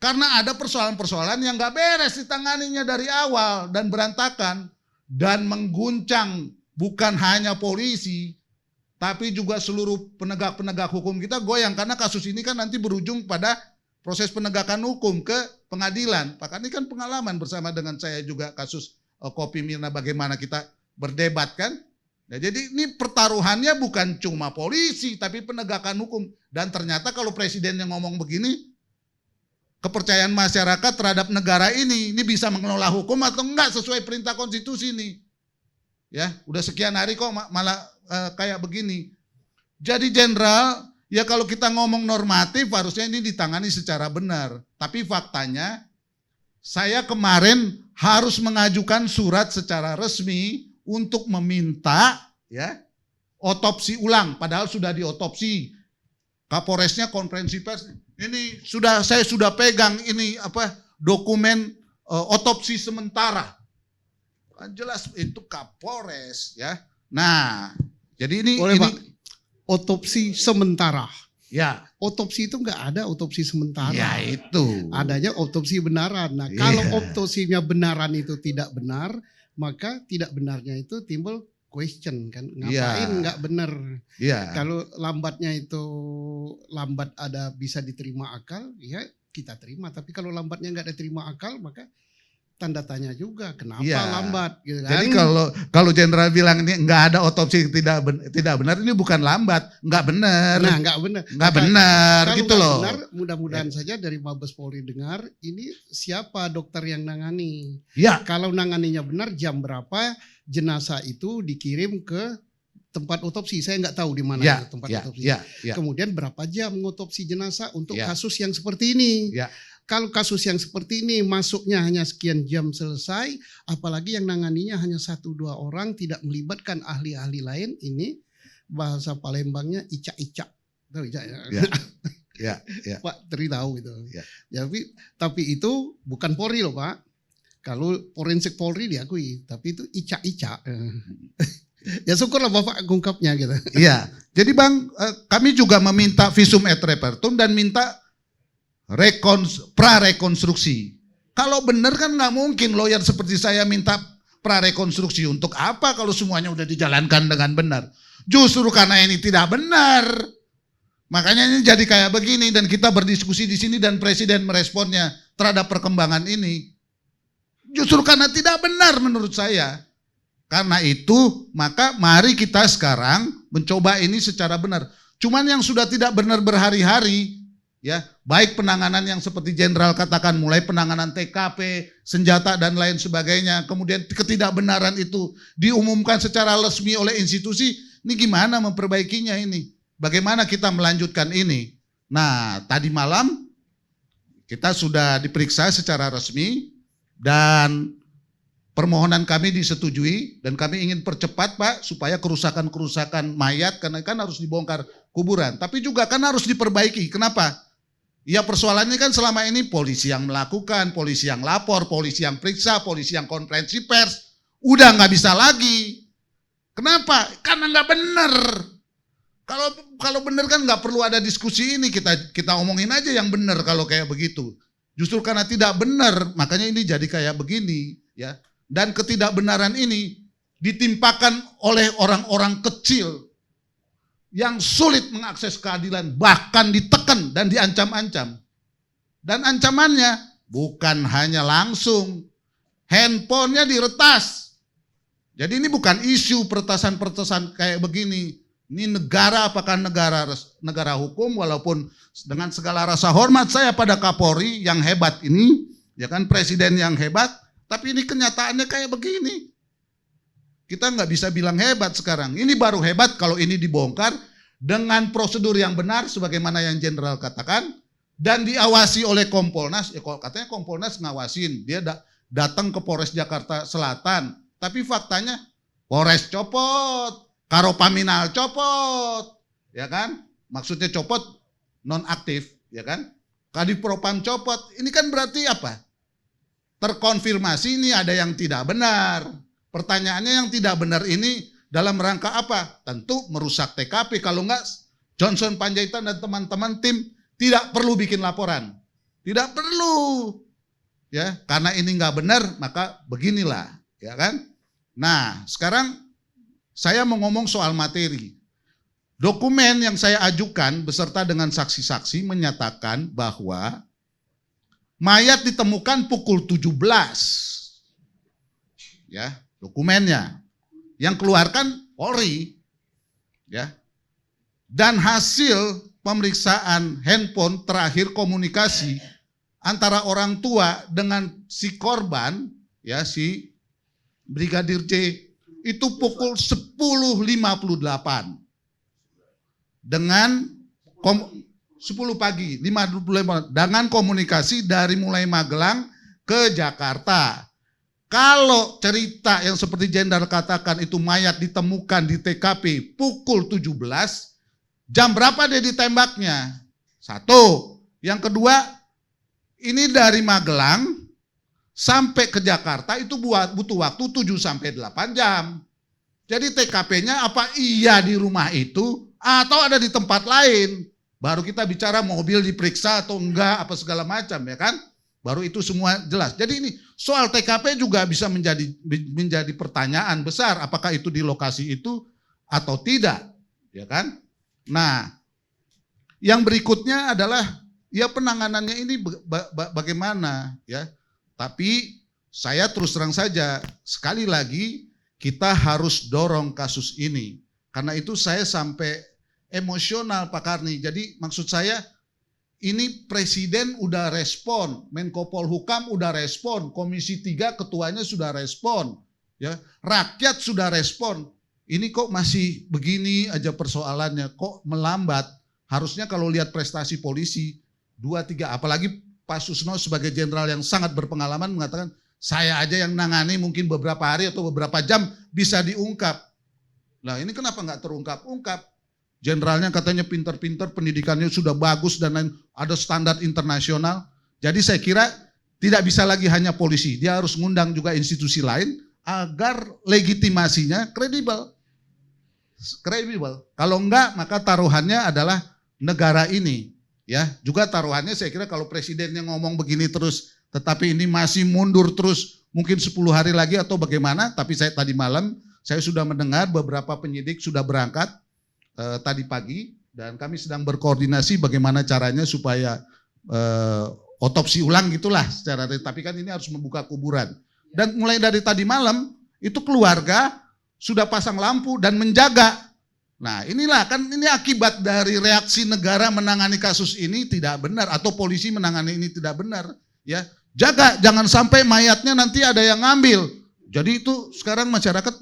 Karena ada persoalan-persoalan yang nggak beres ditanganinya dari awal dan berantakan. Dan mengguncang bukan hanya polisi, tapi juga seluruh penegak-penegak hukum kita goyang. Karena kasus ini kan nanti berujung pada proses penegakan hukum ke pengadilan. Pak, ini kan pengalaman bersama dengan saya juga kasus Kopi Mirna bagaimana kita berdebat kan. Nah, jadi ini pertaruhannya bukan cuma polisi tapi penegakan hukum. Dan ternyata kalau presiden yang ngomong begini, kepercayaan masyarakat terhadap negara ini bisa mengelola hukum atau enggak sesuai perintah konstitusi nih. Ya, udah sekian hari kok malah kayak begini. Jadi Jenderal, ya kalau kita ngomong normatif harusnya ini ditangani secara benar. Tapi faktanya saya kemarin harus mengajukan surat secara resmi untuk meminta ya otopsi ulang, padahal sudah diotopsi. Kapolresnya konferensi pers, ini saya sudah pegang ini dokumen otopsi sementara. Kan jelas itu Kapolres ya. Nah, jadi ini Pak, otopsi sementara. Ya. Otopsi itu nggak ada otopsi sementara. Ya itu. Adanya otopsi benaran. Nah, kalau otopsinya benaran itu tidak benar, maka tidak benarnya itu timbul question kan, ngapain nggak benar? Kalau lambatnya itu lambat ada bisa diterima akal, ya kita terima. Tapi kalau lambatnya nggak diterima akal, maka tanda tanya juga kenapa lambat. Gitu kan? Jadi kalau Jenderal bilang ini nggak ada otopsi tidak benar, ini bukan lambat, nggak benar. Nah, nggak benar gitu loh. Benar, mudah-mudahan saja dari Mabes Polri dengar ini siapa dokter yang nangani. Ya. Kalau nanganinya benar, jam berapa jenazah itu dikirim ke tempat otopsi. Saya nggak tahu di mana tempat otopsi. Kemudian berapa jam mengotopsi jenazah untuk kasus yang seperti ini. Kalau kasus yang seperti ini masuknya hanya sekian jam selesai, apalagi yang nanganinya hanya 1-2 orang, tidak melibatkan ahli-ahli lain, ini bahasa Palembangnya icak-icak. Tahu icak ya? Pak Tri tahu itu. Tapi itu bukan Polri loh Pak. Kalau forensik Polri diakui, tapi itu icak-icak. Ya syukurlah Bapak ungkapnya gitu. Iya. Jadi Bang, kami juga meminta visum et repertum dan minta prarekonstruksi. Kalau benar kan nggak mungkin lawyer seperti saya minta prarekonstruksi. Untuk apa kalau semuanya udah dijalankan dengan benar? Justru karena ini tidak benar. Makanya ini jadi kayak begini dan kita berdiskusi di sini dan presiden meresponnya terhadap perkembangan ini. Justru karena tidak benar menurut saya. Karena itu maka mari kita sekarang mencoba ini secara benar. Cuman yang sudah tidak benar berhari-hari, ya baik penanganan yang seperti Jenderal katakan, mulai penanganan TKP, senjata dan lain sebagainya, kemudian ketidakbenaran itu diumumkan secara resmi oleh institusi, ini gimana memperbaikinya ini? Bagaimana kita melanjutkan ini? Nah, tadi malam kita sudah diperiksa secara resmi dan permohonan kami disetujui dan kami ingin percepat Pak supaya kerusakan-kerusakan mayat karena kan harus dibongkar kuburan, tapi juga kan harus diperbaiki. Kenapa? Ya persoalannya kan selama ini polisi yang melakukan, polisi yang lapor, polisi yang periksa, polisi yang konferensi pers, udah nggak bisa lagi. Kenapa? Karena nggak benar. Kalau benar kan nggak perlu ada diskusi ini, kita omongin aja yang benar kalau kayak begitu. Justru karena tidak benar, makanya ini jadi kayak begini, ya. Dan ketidakbenaran ini ditimpakan oleh orang-orang kecil yang sulit mengakses keadilan, bahkan ditekan dan diancam-ancam. Dan ancamannya bukan hanya langsung, handphonenya diretas. Jadi ini bukan isu peretasan-peretasan kayak begini. Ini negara, apakah negara hukum, walaupun dengan segala rasa hormat saya pada Kapolri yang hebat ini, ya kan presiden yang hebat, tapi ini kenyataannya kayak begini. Kita nggak bisa bilang hebat sekarang. Ini baru hebat kalau ini dibongkar dengan prosedur yang benar sebagaimana yang Jenderal katakan dan diawasi oleh Kompolnas. Ya, katanya Kompolnas ngawasin, dia datang ke Polres Jakarta Selatan, tapi faktanya Polres copot, Karopaminal copot, ya kan? Maksudnya copot non-aktif, ya kan? Kadifpropam copot. Ini kan berarti apa? Terkonfirmasi ini ada yang tidak benar. Pertanyaannya yang tidak benar ini dalam rangka apa? Tentu merusak TKP. Kalau enggak, Johnson Panjaitan dan teman-teman tim tidak perlu bikin laporan. Tidak perlu. Ya, karena ini enggak benar, maka beginilah, ya kan? Nah, sekarang saya mau ngomong soal materi. Dokumen yang saya ajukan beserta dengan saksi-saksi menyatakan bahwa mayat ditemukan pukul 17. Ya, dokumennya. Yang keluarkan Polri. Ya. Dan hasil pemeriksaan handphone terakhir komunikasi antara orang tua dengan si korban, ya si Brigadir J itu pukul 10.58 dengan 10 pagi, 5.25 dengan komunikasi dari mulai Magelang ke Jakarta. Kalau cerita yang seperti Jenderal katakan itu mayat ditemukan di TKP pukul 17, jam berapa dia ditembaknya? Satu. Yang kedua, ini dari Magelang sampai ke Jakarta itu butuh waktu 7 sampai 8 jam. Jadi TKP-nya apa iya di rumah itu atau ada di tempat lain? Baru kita bicara mobil diperiksa atau enggak apa segala macam, ya kan? Baru itu semua jelas. Jadi ini soal TKP juga bisa menjadi pertanyaan besar, apakah itu di lokasi itu atau tidak, ya kan? Nah, yang berikutnya adalah ya penanganannya ini bagaimana, ya? Tapi saya terus terang saja, sekali lagi kita harus dorong kasus ini. Karena itu saya sampai emosional Pak Karni. Jadi maksud saya ini Presiden udah respon, Menko Polhukam udah respon, Komisi 3 ketuanya sudah respon, ya. Rakyat sudah respon. Ini kok masih begini aja persoalannya, kok melambat. Harusnya kalau lihat prestasi polisi 2-3, apalagi Pak Susno sebagai jenderal yang sangat berpengalaman mengatakan saya aja yang nangani mungkin beberapa hari atau beberapa jam bisa diungkap. Nah ini kenapa nggak terungkap-ungkap? Jenderalnya katanya pinter-pinter, pendidikannya sudah bagus dan lain, ada standar internasional. Jadi saya kira tidak bisa lagi hanya polisi, dia harus ngundang juga institusi lain agar legitimasinya kredibel. Kalau enggak maka taruhannya adalah negara ini. Ya, juga taruhannya saya kira kalau presidennya ngomong begini terus, tetapi ini masih mundur terus, mungkin 10 hari lagi atau bagaimana, tapi saya tadi malam, saya sudah mendengar beberapa penyidik sudah berangkat tadi pagi, dan kami sedang berkoordinasi bagaimana caranya supaya otopsi ulang gitulah, tapi kan ini harus membuka kuburan. Dan mulai dari tadi malam, itu keluarga sudah pasang lampu dan menjaga. Nah inilah kan ini akibat dari reaksi negara menangani kasus ini tidak benar atau polisi menangani ini tidak benar, ya. Jaga jangan sampai mayatnya nanti ada yang ngambil. Jadi itu sekarang masyarakat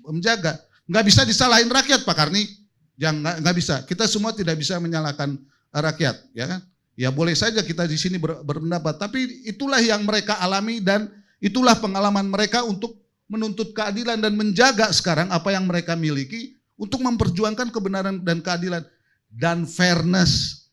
menjaga. Nggak bisa disalahin rakyat Pak Karni. Nggak bisa. Kita semua tidak bisa menyalahkan rakyat, ya kan? Ya boleh saja kita di sini berpendapat, tapi itulah yang mereka alami dan itulah pengalaman mereka untuk menuntut keadilan dan menjaga sekarang apa yang mereka miliki untuk memperjuangkan kebenaran dan keadilan dan fairness.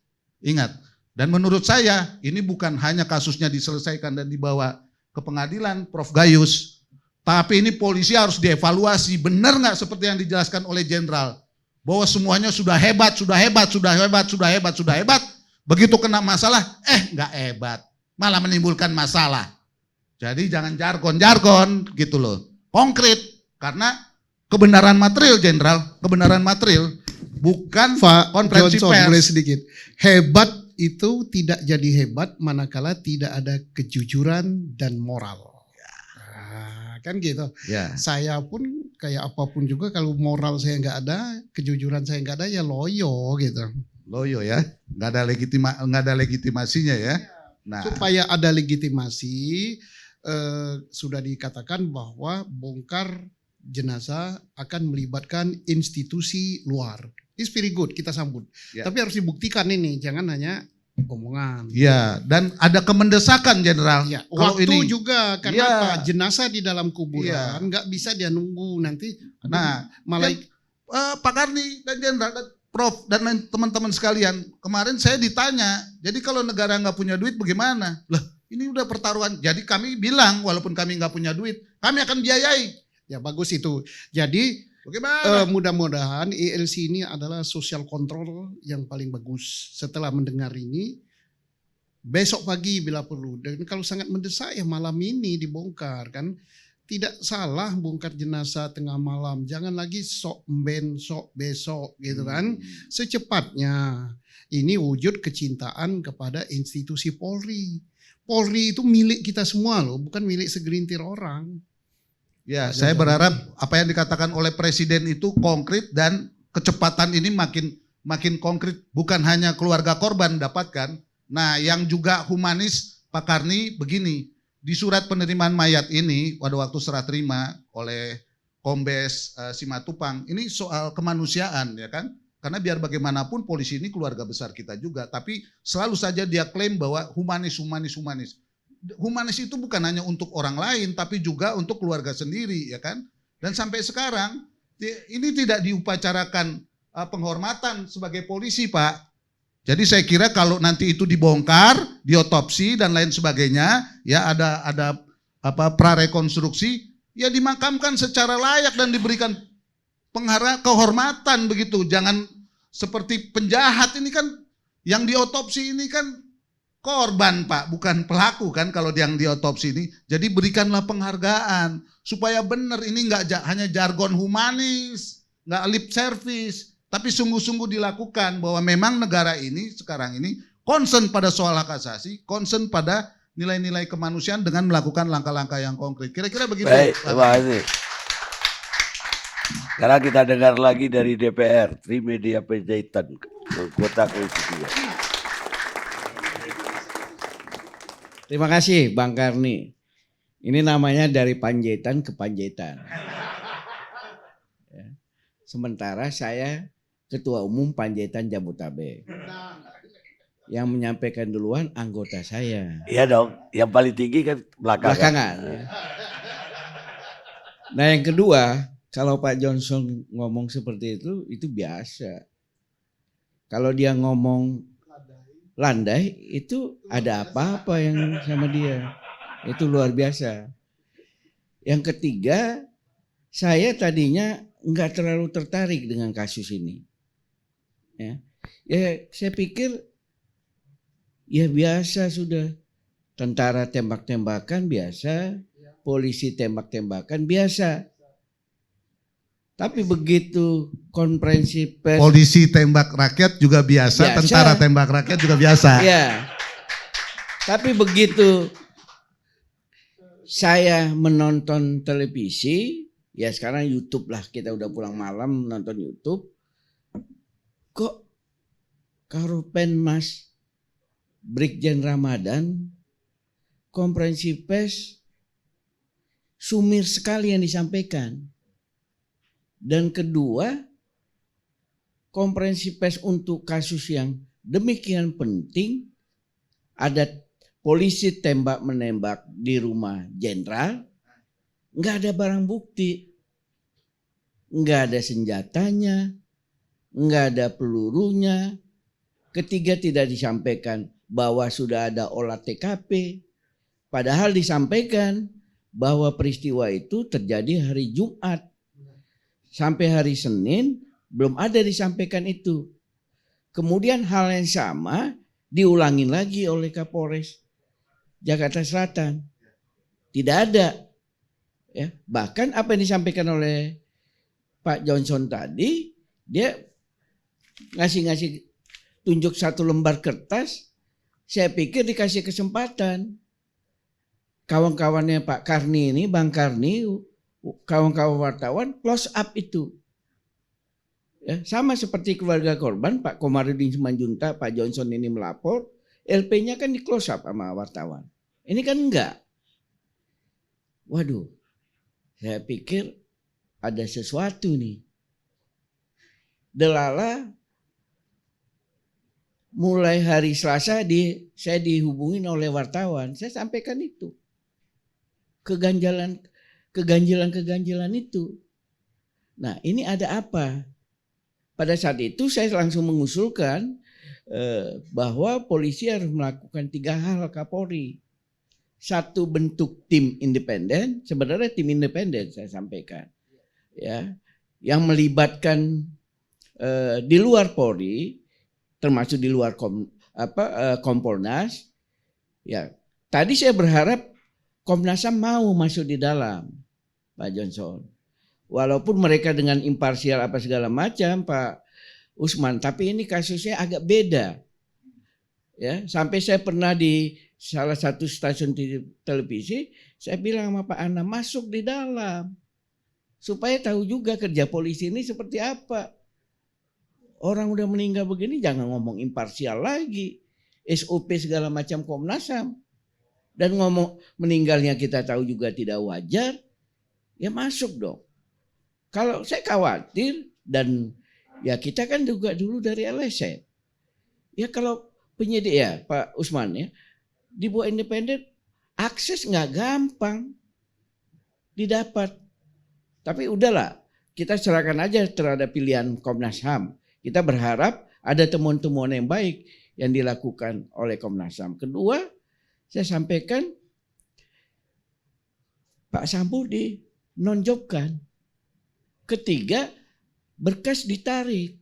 Ingat, dan menurut saya ini bukan hanya kasusnya diselesaikan dan dibawa ke pengadilan, Prof. Gayus, tapi ini polisi harus dievaluasi. Benar nggak seperti yang dijelaskan oleh Jenderal? Bahwa semuanya sudah hebat, sudah hebat, sudah hebat, sudah hebat, sudah hebat. Begitu kena masalah, nggak hebat, malah menimbulkan masalah. Jadi jangan jargon-jargon gitu loh, konkret, karena kebenaran material, Jenderal, kebenaran material, bukan konferensi pers. Boleh sedikit. Hebat itu tidak jadi hebat manakala tidak ada kejujuran dan moral. Nah, kan gitu. Ya. Saya pun kayak apapun juga kalau moral saya nggak ada, kejujuran saya nggak ada, ya loyo gitu. Loyo ya, nggak ada legitimasinya ya. Nah, supaya ada legitimasi, sudah dikatakan bahwa bongkar jenazah akan melibatkan institusi luar. It's very good, kita sambut. Ya. Tapi harus dibuktikan ini, jangan hanya omongan. Ya, dan ada kemendesakan Jenderal. Ya, Kalau waktu ini juga karena Ya. apa? Jenazah di dalam kuburan Ya. nggak bisa dia nunggu nanti. Nah, malaikat Pak Karni dan Jenderal dan Prof dan lain teman-teman sekalian, kemarin saya ditanya, jadi kalau negara nggak punya duit bagaimana? Lah, ini udah pertaruhan. Jadi kami bilang, walaupun kami nggak punya duit, kami akan biayai. ya bagus itu. Jadi Bagaimana? mudah-mudahan ELC ini adalah social control yang paling bagus. Setelah mendengar ini, besok pagi bila perlu. Dan kalau sangat mendesak ya malam ini dibongkar kan. Tidak salah bongkar jenazah tengah malam. Jangan lagi sok ben sok besok gitu kan. Secepatnya. Ini wujud kecintaan kepada institusi Polri. Polri itu milik kita semua loh, bukan milik segelintir orang. Ya, saya berharap apa yang dikatakan oleh Presiden itu konkret dan kecepatan ini makin konkret. Bukan hanya keluarga korban dapatkan. Nah, yang juga humanis Pak Karni begini. Di surat penerimaan mayat ini pada waktu serah terima oleh Kombes Simatupang, ini soal kemanusiaan ya kan? Karena biar bagaimanapun polisi ini keluarga besar kita juga, tapi selalu saja dia klaim bahwa humanis. Humanis itu bukan hanya untuk orang lain, tapi juga untuk keluarga sendiri ya kan? Dan sampai sekarang ini tidak diupacarakan penghormatan sebagai polisi, Pak. Jadi saya kira kalau nanti itu dibongkar, diotopsi dan lain sebagainya, ya ada prarekonstruksi, ya dimakamkan secara layak dan diberikan kehormatan begitu. Jangan seperti penjahat ini kan, yang diotopsi ini kan korban Pak, bukan pelaku kan kalau yang diotopsi ini. Jadi berikanlah penghargaan supaya benar ini nggak hanya jargon humanis, nggak lip service. Tapi sungguh-sungguh dilakukan bahwa memang negara ini sekarang ini concern pada soal hak asasi, concern pada nilai-nilai kemanusiaan dengan melakukan langkah-langkah yang konkret. Kira-kira begitu. Baik, terima kasih. Sekarang kita dengar lagi dari DPR, Trimedia Panjaitan, Kota Komisi 3. Terima kasih Bang Karni. Ini namanya dari Panjaitan ke Panjaitan. Ya. Sementara saya Ketua Umum Panjaitan Jabotabek. Yang menyampaikan duluan anggota saya. Iya dong, yang paling tinggi kan Belakangan. Ya. Nah yang kedua, kalau Pak Johnson ngomong seperti itu biasa. Kalau dia ngomong landai, itu ada apa-apa yang sama dia. Itu luar biasa. Yang ketiga, saya tadinya nggak terlalu tertarik dengan kasus ini. Ya, saya pikir ya biasa sudah. Tentara tembak-tembakan biasa, polisi tembak-tembakan biasa. Tapi begitu konferensi pers, Polisi tembak rakyat juga biasa, tentara tembak rakyat juga biasa. ya. Tapi begitu saya menonton televisi, ya sekarang YouTube lah, kita udah pulang malam nonton YouTube. Kok Karopenmas Brigjen Ramadan konferensi pers sumir sekali yang disampaikan. Dan kedua, konferensi pers untuk kasus yang demikian penting, ada polisi tembak-menembak di rumah jenderal, nggak ada barang bukti, nggak ada senjatanya, nggak ada pelurunya. Ketiga, tidak disampaikan bahwa sudah ada olah TKP, padahal disampaikan bahwa peristiwa itu terjadi hari Jumat. Sampai hari Senin belum ada disampaikan itu. Kemudian hal yang sama diulangin lagi oleh Kapolres Jakarta Selatan. Tidak ada. Ya, bahkan apa yang disampaikan oleh Pak Johnson tadi, dia ngasih tunjuk satu lembar kertas, saya pikir dikasih kesempatan. Kawan-kawannya Pak Karni ini, Bang Karni, kawan-kawan wartawan close up itu. Ya, sama seperti keluarga korban, Pak Komarudin Simanjuntak, Pak Johnson ini melapor, LP-nya kan di close up sama wartawan. Ini kan enggak. Waduh, saya pikir ada sesuatu nih. Delala mulai hari Selasa saya dihubungin oleh wartawan. Saya sampaikan itu. Keganjilan itu. Nah, ini ada apa? Pada saat itu saya langsung mengusulkan bahwa polisi harus melakukan 3 hal Kapolri. 1, bentuk tim independen, sebenarnya tim independen saya sampaikan. Ya, yang melibatkan di luar Polri, termasuk di luar Kompolnas. Ya, tadi saya berharap Komnas HAM mau masuk di dalam, Pak Johnson. Walaupun mereka dengan imparsial apa segala macam, Pak Usman, tapi ini kasusnya agak beda. Ya, sampai saya pernah di salah satu stasiun televisi, saya bilang sama Pak Ana, masuk di dalam. Supaya tahu juga kerja polisi ini seperti apa. Orang udah meninggal begini jangan ngomong imparsial lagi. SOP segala macam Komnas HAM. Dan ngomong meninggalnya kita tahu juga tidak wajar. Ya masuk dong. Kalau saya khawatir dan ya kita kan juga dulu dari LSM. Ya kalau penyidik ya Pak Usman ya dibuat independen, akses nggak gampang didapat. Tapi udahlah, kita serahkan aja terhadap pilihan Komnas HAM. Kita berharap ada temuan-temuan yang baik yang dilakukan oleh Komnas HAM. Kedua, saya sampaikan Pak Sambo dinonjobkan. Ketiga, berkas ditarik.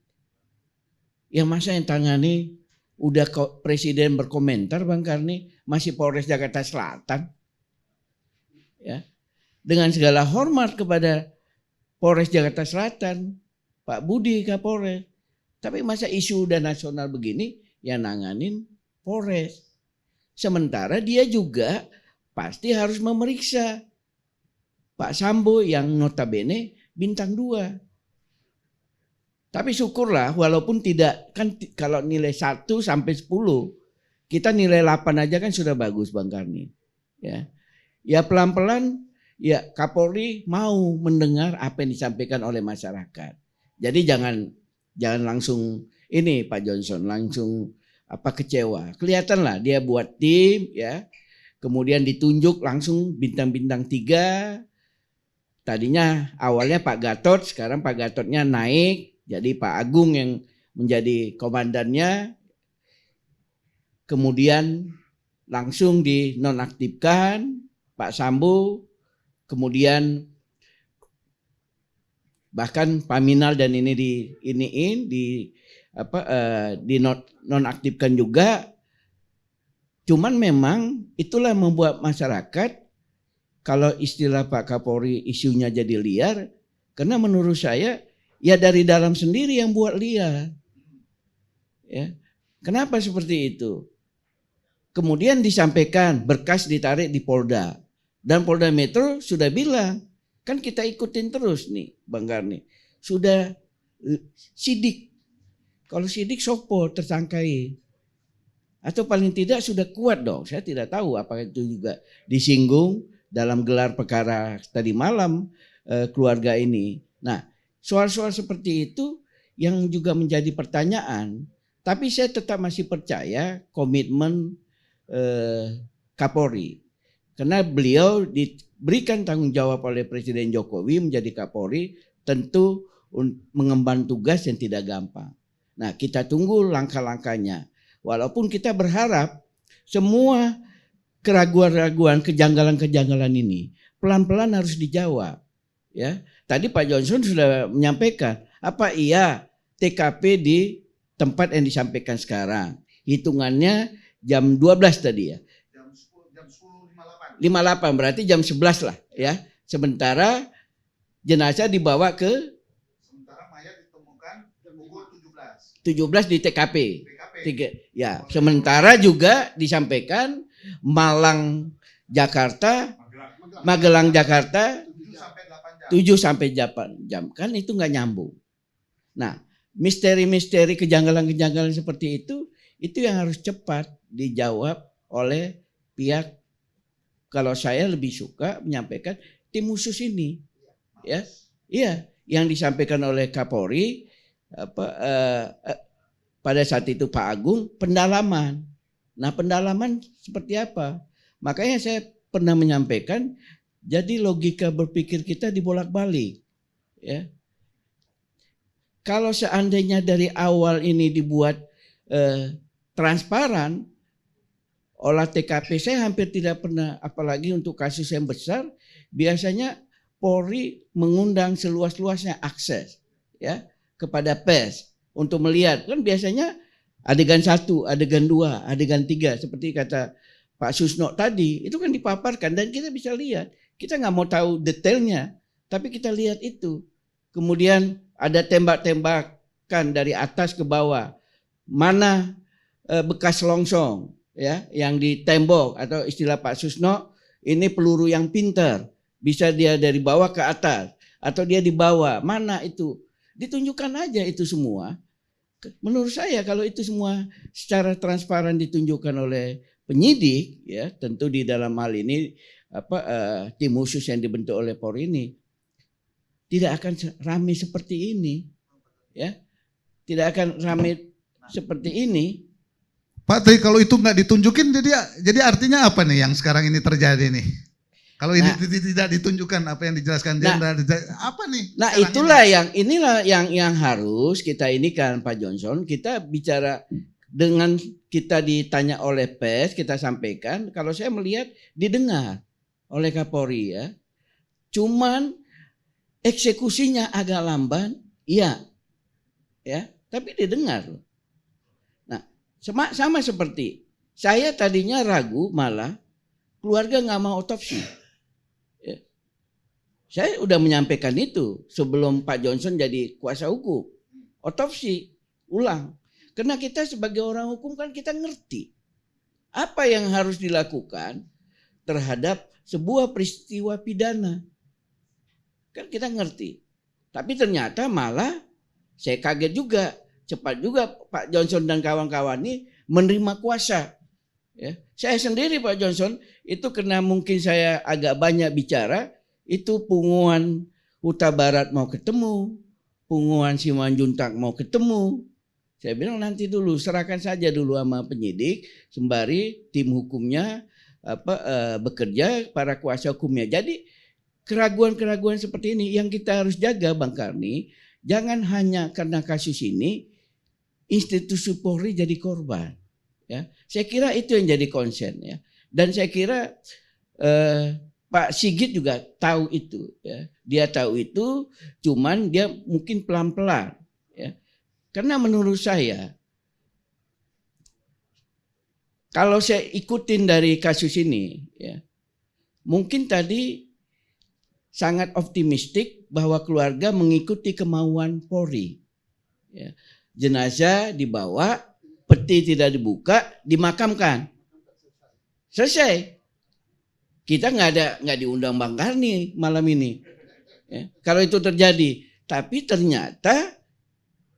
Yang masa yang tangani udah Presiden berkomentar Bang Karni, masih Polres Jakarta Selatan. Ya. Dengan segala hormat kepada Polres Jakarta Selatan, Pak Budi Kapolres. Tapi masa isu udah nasional begini, yang nanganin Polres. Sementara dia juga pasti harus memeriksa Pak Sambo yang notabene bintang 2. Tapi syukurlah walaupun tidak, kan kalau nilai 1 sampai 10, kita nilai 8 aja kan sudah bagus Bang Karni. Ya pelan-pelan ya Kapolri mau mendengar apa yang disampaikan oleh masyarakat. Jadi jangan langsung ini Pak Johnson langsung kecewa. Kelihatanlah dia buat tim ya. Kemudian ditunjuk langsung bintang-bintang 3. Tadinya awalnya Pak Gatot, sekarang Pak Gatotnya naik jadi Pak Agung yang menjadi komandannya. Kemudian langsung dinonaktifkan Pak Sambo. Kemudian bahkan Paminal dan ini dinonaktifkan juga. Cuman memang itulah membuat masyarakat, kalau istilah Pak Kapolri isunya jadi liar, karena menurut saya ya dari dalam sendiri yang buat liar. Ya. Kenapa seperti itu? Kemudian disampaikan berkas ditarik di Polda. Dan Polda Metro sudah bilang, kan kita ikutin terus nih Bang Karni. Sudah sidik. Kalau sidik sopo tersangkai. Atau paling tidak sudah kuat dong. Saya tidak tahu apakah itu juga disinggung dalam gelar perkara tadi malam keluarga ini. Nah, soal-soal seperti itu yang juga menjadi pertanyaan. Tapi saya tetap masih percaya komitmen Kapolri. Karena beliau diberikan tanggung jawab oleh Presiden Jokowi menjadi Kapolri, tentu mengemban tugas yang tidak gampang. Nah, kita tunggu langkah-langkahnya. Walaupun kita berharap semua keraguan-keraguan, kejanggalan-kejanggalan ini pelan-pelan harus dijawab. Ya, tadi Pak Johnson sudah menyampaikan, apa iya TKP di tempat yang disampaikan sekarang? Hitungannya jam 12 tadi ya. Jam 10.58. 58 berarti jam 11 lah ya. Sementara jenazah dibawa ke Sementara mayat ditemukan pukul 17. 17 di TKP. Ya, sementara juga disampaikan Magelang Jakarta 7 sampai 8 jam. Kan itu nggak nyambung. Nah, misteri-misteri kejanggalan-kejanggalan seperti itu yang harus cepat dijawab oleh pihak. Kalau saya lebih suka menyampaikan tim khusus ini, ya, Iya, yang disampaikan oleh Kapolri pada saat itu Pak Agung, pendalaman. Nah, pendalaman seperti apa? Makanya saya pernah menyampaikan, jadi logika berpikir kita dibolak-balik, ya. Kalau seandainya dari awal ini dibuat transparan, olah TKP saya hampir tidak pernah, apalagi untuk kasus yang besar, biasanya Polri mengundang seluas-luasnya akses, ya, kepada pers untuk melihat. Kan biasanya adegan 1, adegan 2, adegan 3, seperti kata Pak Susno tadi, itu kan dipaparkan dan kita bisa lihat. Kita nggak mau tahu detailnya, tapi kita lihat itu. Kemudian ada tembak-tembakan dari atas ke bawah. Mana bekas longsong, ya, yang di tembok, atau istilah Pak Susno, ini peluru yang pintar. Bisa dia dari bawah ke atas, atau dia di bawah. Mana itu? Ditunjukkan aja itu semua. Menurut saya kalau itu semua secara transparan ditunjukkan oleh penyidik, ya, tentu di dalam hal ini tim khusus yang dibentuk oleh Polri ini tidak akan ramai seperti ini, ya, tidak akan ramai seperti ini. Pak, tapi kalau itu nggak ditunjukin, jadi artinya apa nih yang sekarang ini terjadi nih? Kalau ini tidak ditunjukkan apa yang dijelaskan Jenderal, apa nih? Nah, itulah yang harus kita ini kan Pak Johnson, kita bicara dengan kita ditanya oleh pers, kita sampaikan, kalau saya melihat didengar oleh Kapolri, ya. Cuman eksekusinya agak lamban, iya. Ya, tapi didengar. Nah, sama seperti saya tadinya ragu, malah keluarga nggak mau otopsi. Ya. Saya udah menyampaikan itu sebelum Pak Johnson jadi kuasa hukum. Otopsi ulang. Karena kita sebagai orang hukum kan kita ngerti apa yang harus dilakukan terhadap sebuah peristiwa pidana. Kan kita ngerti. Tapi ternyata malah saya kaget juga, cepat juga Pak Johnson dan kawan-kawan ini menerima kuasa. Ya. Saya sendiri Pak Johnson, itu karena mungkin saya agak banyak bicara, itu Punguan Huta Barat mau ketemu, Punguan Simanjuntak mau ketemu. Saya bilang nanti dulu, serahkan saja dulu sama penyidik, sembari tim hukumnya bekerja, para kuasa hukumnya. Jadi keraguan-keraguan seperti ini yang kita harus jaga, Bang Karni. Jangan hanya karena kasus ini institusi Polri jadi korban. Ya, saya kira itu yang jadi concern, ya. Dan saya kira Pak Sigit juga tahu itu. Ya. Dia tahu itu, cuman dia mungkin pelan-pelan. Ya. Karena menurut saya, kalau saya ikutin dari kasus ini, ya, mungkin tadi sangat optimistik bahwa keluarga mengikuti kemauan Polri. Ya. Jenazah dibawa, peti tidak dibuka, dimakamkan. Selesai. Kita nggak diundang Bang Karni malam ini. Ya. Kalau itu terjadi, tapi ternyata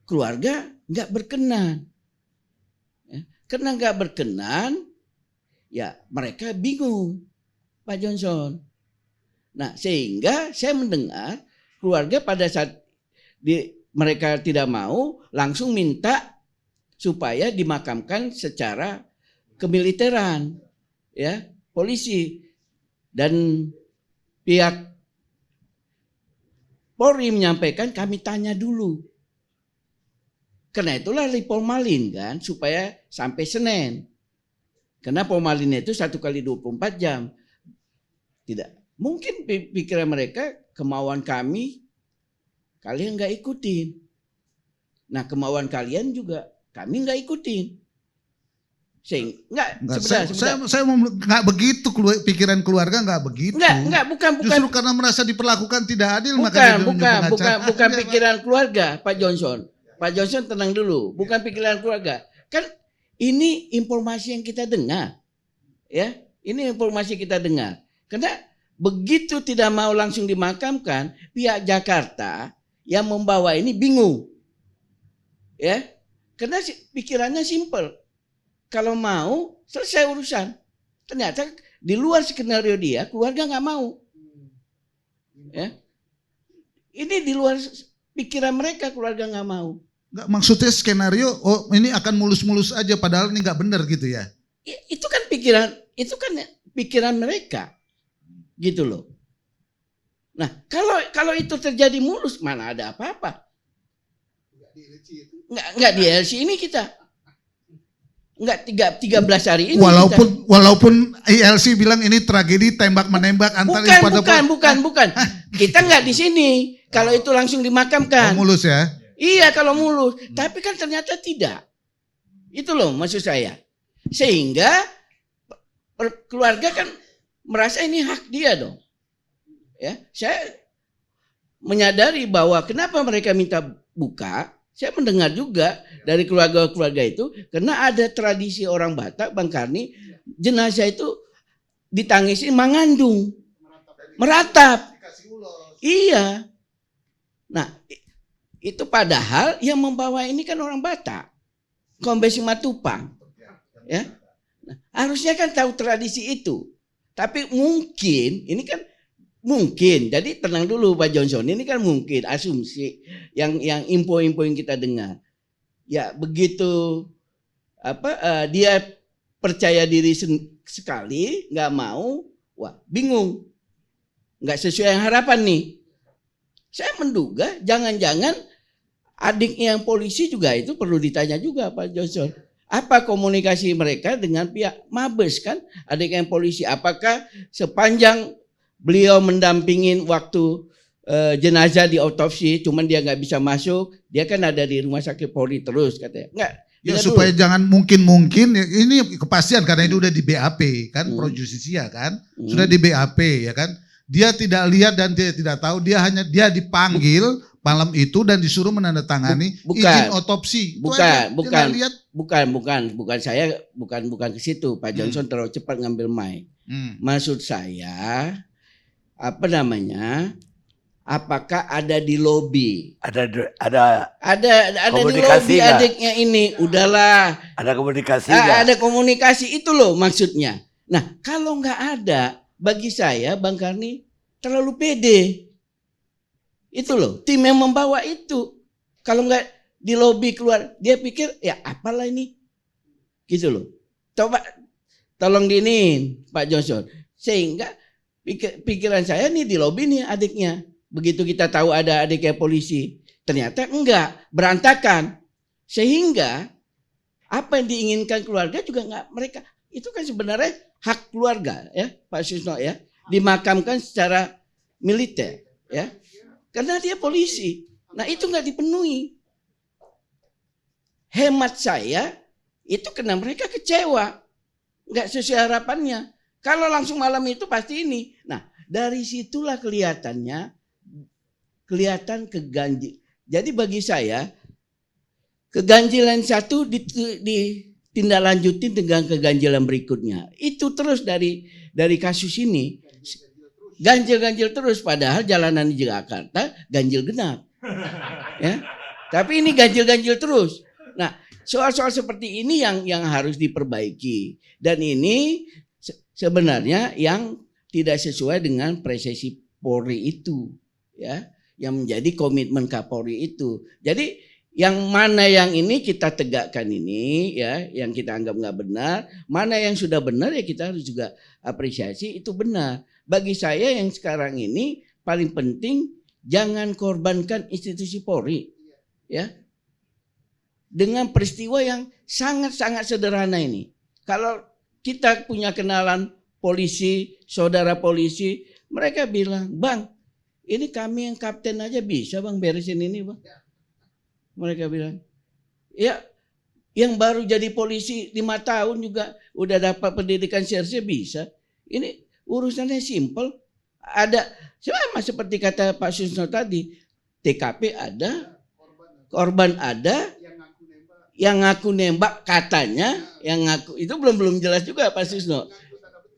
keluarga nggak berkenan. Ya. Karena nggak berkenan, ya mereka bingung, Pak Johnson. Nah, sehingga saya mendengar keluarga pada saat mereka tidak mau, langsung minta supaya dimakamkan secara kemiliteran, ya, polisi. Dan pihak Polri menyampaikan kami tanya dulu. Karena itulah Polmalin kan, supaya sampai Senin. Karena Polmalin itu 1 kali 24 jam. Tidak mungkin pikiran mereka, kemauan kami kalian nggak ikutin. Nah, kemauan kalian juga kami nggak ikutin. Sebentar. Saya mau nggak begitu, pikiran keluarga nggak begitu. Bukan. Justru karena merasa diperlakukan tidak adil, maka bukan pikiran keluarga, Pak Johnson. Pak Johnson tenang dulu, bukan pikiran keluarga. Kan ini informasi yang kita dengar, ya. Ini informasi kita dengar. Karena begitu tidak mau langsung dimakamkan, pihak Jakarta yang membawa ini bingung, ya. Karena pikirannya simpel. Kalau mau, selesai urusan. Ternyata di luar skenario dia, keluarga nggak mau. Ya. Ini di luar pikiran mereka, keluarga nggak mau. Nggak, maksudnya skenario, oh ini akan mulus-mulus aja padahal ini nggak benar gitu ya. Itu kan pikiran mereka. Gitu loh. Nah, kalau itu terjadi mulus, mana ada apa-apa. Nggak di LC ini kita. Nggak 13 hari ini. Walaupun ILC bilang ini tragedi tembak-menembak antar bukan. Kita nggak di sini. Kalau itu langsung dimakamkan. mulus ya. Iya kalau mulus. Tapi kan ternyata tidak. Itu loh maksud saya. Sehingga keluarga kan merasa ini hak dia dong. Ya, saya menyadari bahwa kenapa mereka minta buka. Saya mendengar juga dari keluarga-keluarga itu, karena ada tradisi orang Batak, Bang Karni, jenazah itu ditangisi mengandung, meratap. Iya. Nah, itu padahal yang membawa ini kan orang Batak, Kombes Simatupang. Ya. Nah, harusnya kan tahu tradisi itu. Tapi mungkin, ini kan mungkin, jadi tenang dulu Pak Johnson, ini kan mungkin asumsi yang info-info yang kita dengar. Ya begitu dia percaya diri sekali, nggak mau, wah bingung, nggak sesuai yang harapan nih. Saya menduga jangan-jangan adiknya yang polisi juga itu perlu ditanya juga Pak Johnson. Apa komunikasi mereka dengan pihak Mabes kan, adik yang polisi, apakah sepanjang beliau mendampingin waktu jenazah di autopsi, cuman dia nggak bisa masuk, dia kan ada di rumah sakit Polri terus katanya. Nggak. Ya supaya jangan mungkin ini kepastian karena itu udah di BAP kan, pro justisia kan, sudah di BAP ya kan. Dia tidak lihat dan dia tidak tahu, dia dipanggil malam itu dan disuruh menandatangani izin otopsi. Bukan saya bukan ke situ. Pak Johnson terlalu cepat ngambil mic. Maksud saya apakah ada di lobi? Ada di lobi adiknya ini. Udahlah. Ada komunikasi. Ada komunikasi itu loh maksudnya. Nah kalau nggak ada, bagi saya Bang Karni terlalu pede. Itu loh tim yang membawa itu. Kalau nggak di lobi keluar, dia pikir ya apalah ini, gitu loh. Coba tolong diinin Pak Johnson, sehingga pikiran saya nih di lobi nih adiknya. Begitu kita tahu ada adiknya polisi, ternyata enggak, berantakan. Sehingga apa yang diinginkan keluarga juga enggak mereka. Itu kan sebenarnya hak keluarga ya Pak Susno ya, dimakamkan secara militer ya. Karena dia polisi. Nah itu enggak dipenuhi. Hemat saya itu karena mereka kecewa. Enggak sesuai harapannya. Kalau langsung malam itu pasti ini. Nah, dari situlah kelihatan keganjil. Jadi bagi saya keganjilan satu ditindaklanjutin dengan keganjilan berikutnya. Itu terus dari kasus ini. Ganjil terus padahal jalanan di Jakarta ganjil genap. Ya. Tapi ini ganjil terus. Nah, soal-soal seperti ini yang harus diperbaiki. Dan ini sebenarnya yang tidak sesuai dengan presisi Polri itu, ya, yang menjadi komitmen Kapolri itu. Jadi yang mana yang ini kita tegakkan ini, ya, yang kita anggap nggak benar, mana yang sudah benar ya kita harus juga apresiasi itu benar. Bagi saya yang sekarang ini paling penting jangan korbankan institusi Polri, ya, dengan peristiwa yang sangat-sangat sederhana ini. Kalau kita punya kenalan polisi, saudara polisi, mereka bilang, Bang, ini kami yang kapten aja bisa Bang beresin ini Bang. Mereka bilang, ya yang baru jadi polisi 5 tahun juga udah dapat pendidikan serse bisa. Ini urusannya simpel. Ada, sama seperti kata Pak Susno tadi, TKP ada, korban ada, yang ngaku nembak katanya, yang ngaku itu belum jelas juga Pak Susno.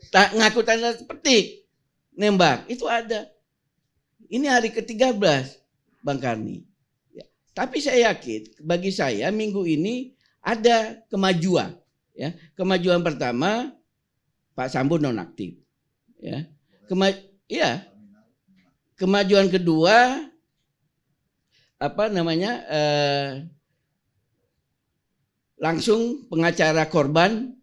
Ngaku tanda petik nembak itu ada. Ini hari ke-13 Bang Karni. Ya. Tapi saya yakin bagi saya minggu ini ada kemajuan. Ya. Kemajuan pertama Pak Sambo nonaktif. Ya. Kemajuan kedua langsung pengacara korban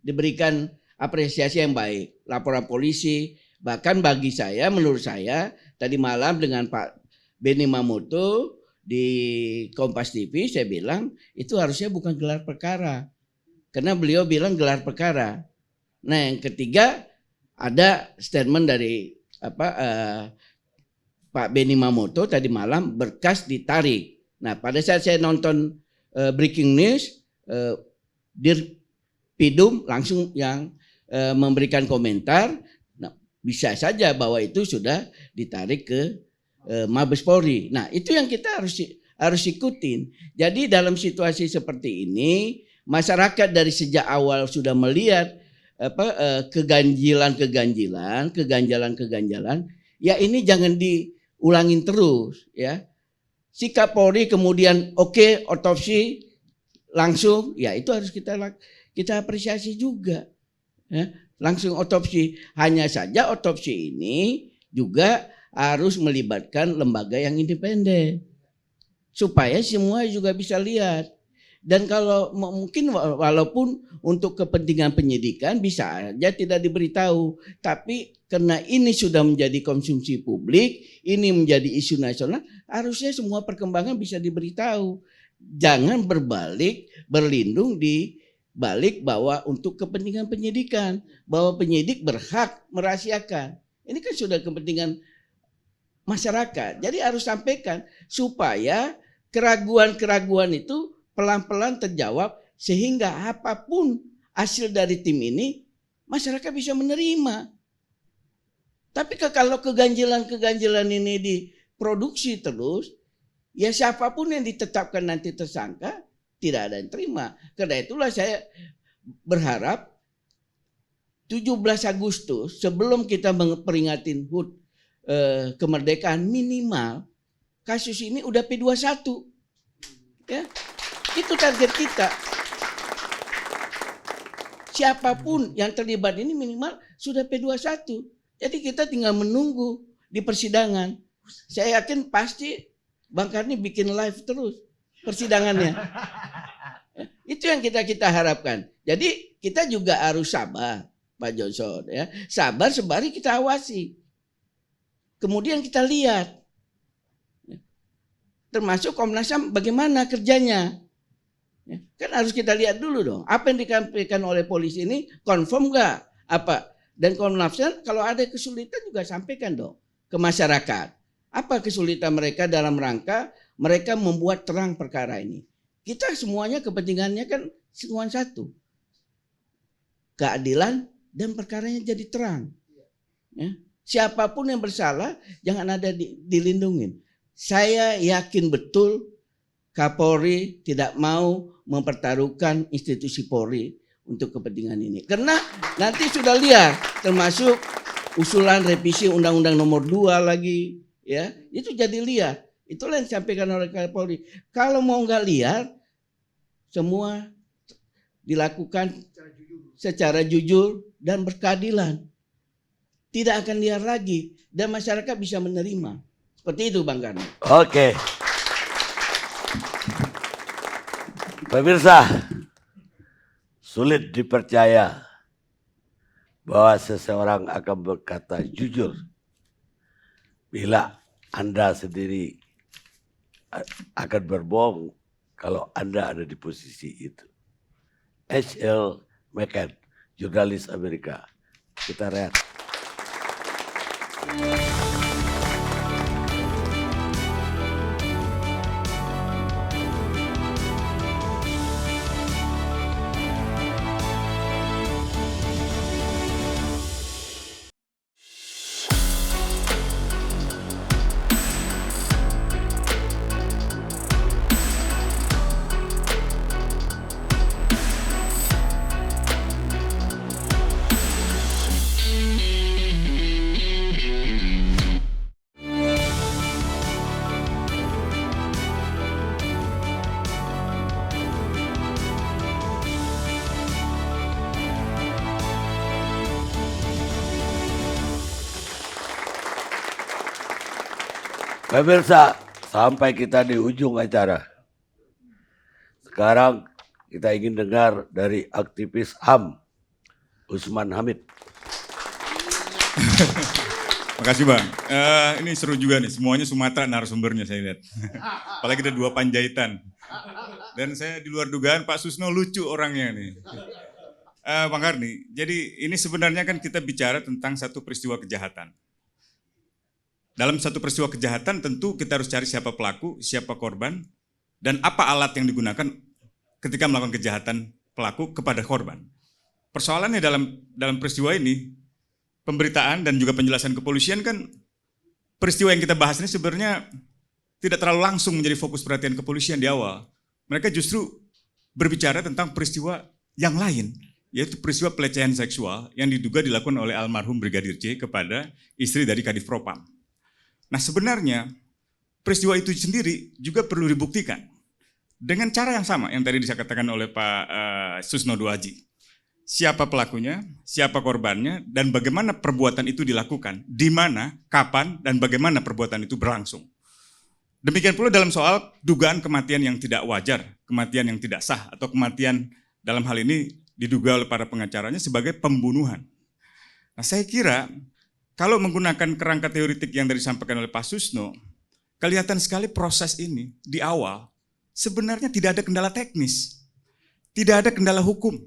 diberikan apresiasi yang baik, laporan polisi. Bahkan bagi saya, menurut saya tadi malam dengan Pak Benny Mamoto di Kompas TV saya bilang itu harusnya bukan gelar perkara, karena beliau bilang gelar perkara. Nah yang ketiga ada statement dari Pak Benny Mamoto tadi malam, berkas ditarik. Nah pada saat saya nonton breaking news, Dirpidum langsung yang memberikan komentar. Nah, bisa saja bahwa itu sudah ditarik ke Mabes Polri. Nah itu yang kita harus ikutin. Jadi dalam situasi seperti ini, masyarakat dari sejak awal sudah melihat keganjilan, ya ini jangan diulangin terus ya. Sikap Polri kemudian oke, otopsi langsung, ya itu harus kita apresiasi juga ya. Langsung otopsi, hanya saja otopsi ini juga harus melibatkan lembaga yang independen supaya semua juga bisa lihat. Dan kalau mungkin walaupun untuk kepentingan penyidikan bisa aja tidak diberitahu, tapi karena ini sudah menjadi konsumsi publik, ini menjadi isu nasional, harusnya semua perkembangan bisa diberitahu. Jangan berlindung di balik bahwa untuk kepentingan penyidikan, bahwa penyidik berhak merahasiakan. Ini kan sudah kepentingan masyarakat. Jadi harus sampaikan supaya keraguan-keraguan itu pelan-pelan terjawab, sehingga apapun hasil dari tim ini masyarakat bisa menerima. Tapi kalau keganjilan ini diproduksi terus, ya siapapun yang ditetapkan nanti tersangka tidak ada yang terima. Karena itulah saya berharap 17 Agustus sebelum kita memperingatin HUT kemerdekaan, minimal kasus ini udah P21. Ya. Itu target kita. Siapapun yang terlibat ini minimal sudah P21. Jadi kita tinggal menunggu di persidangan. Saya yakin pasti Bang Karni bikin live terus persidangannya. Itu yang kita harapkan. Jadi kita juga harus sabar, Pak Johnson ya. Sabar sembari kita awasi. Kemudian kita lihat. Termasuk Komnas HAM bagaimana kerjanya. Ya, kan harus kita lihat dulu dong. Apa yang disampaikan oleh polisi ini confirm nggak? Apa? Dan Komnas HAM kalau ada kesulitan juga sampaikan dong ke masyarakat. Apa kesulitan mereka dalam rangka mereka membuat terang perkara ini. Kita semuanya kepentingannya kan semua satu. Keadilan dan perkaranya jadi terang. Ya. Siapapun yang bersalah jangan ada dilindungin. Saya yakin betul Kapolri tidak mau mempertaruhkan institusi Polri untuk kepentingan ini. Karena nanti sudah lihat termasuk usulan revisi Undang-Undang Nomor 2 lagi ya. Itu jadi liar. Itulah yang disampaikan oleh Kapolri. Kalau mau nggak liar, semua dilakukan secara jujur dan berkeadilan. Tidak akan liar lagi dan masyarakat bisa menerima. Seperti itu Bang Karni. Oke. Pemirsa, sulit dipercaya bahwa seseorang akan berkata jujur bila Anda sendiri akan berbohong kalau Anda ada di posisi itu. H.L. McCann, jurnalis Amerika. Kita rehat. Pemirsa, sampai kita di ujung acara. Sekarang kita ingin dengar dari aktivis HAM, Usman Hamid. Makasih Bang. Ini seru juga nih, semuanya Sumatera narasumbernya saya lihat. Apalagi ada 2 Panjaitan. Dan saya di luar dugaan Pak Susno lucu orangnya nih. Bang Karni, jadi ini sebenarnya kan kita bicara tentang satu peristiwa kejahatan. Dalam satu peristiwa kejahatan tentu kita harus cari siapa pelaku, siapa korban, dan apa alat yang digunakan ketika melakukan kejahatan pelaku kepada korban. Persoalannya dalam peristiwa ini, pemberitaan dan juga penjelasan kepolisian kan peristiwa yang kita bahas ini sebenarnya tidak terlalu langsung menjadi fokus perhatian kepolisian di awal. Mereka justru berbicara tentang peristiwa yang lain, yaitu peristiwa pelecehan seksual yang diduga dilakukan oleh almarhum Brigadir J kepada istri dari Kadif Propam. Nah sebenarnya peristiwa itu sendiri juga perlu dibuktikan dengan cara yang sama yang tadi dikatakan oleh Pak Susno Duaji. Siapa pelakunya, siapa korbannya, dan bagaimana perbuatan itu dilakukan, di mana, kapan, dan bagaimana perbuatan itu berlangsung. Demikian pula dalam soal dugaan kematian yang tidak wajar, kematian yang tidak sah, atau kematian dalam hal ini diduga oleh para pengacaranya sebagai pembunuhan. Nah saya kira kalau menggunakan kerangka teoritik yang tadi disampaikan oleh Pak Susno, kelihatan sekali proses ini di awal sebenarnya tidak ada kendala teknis, tidak ada kendala hukum.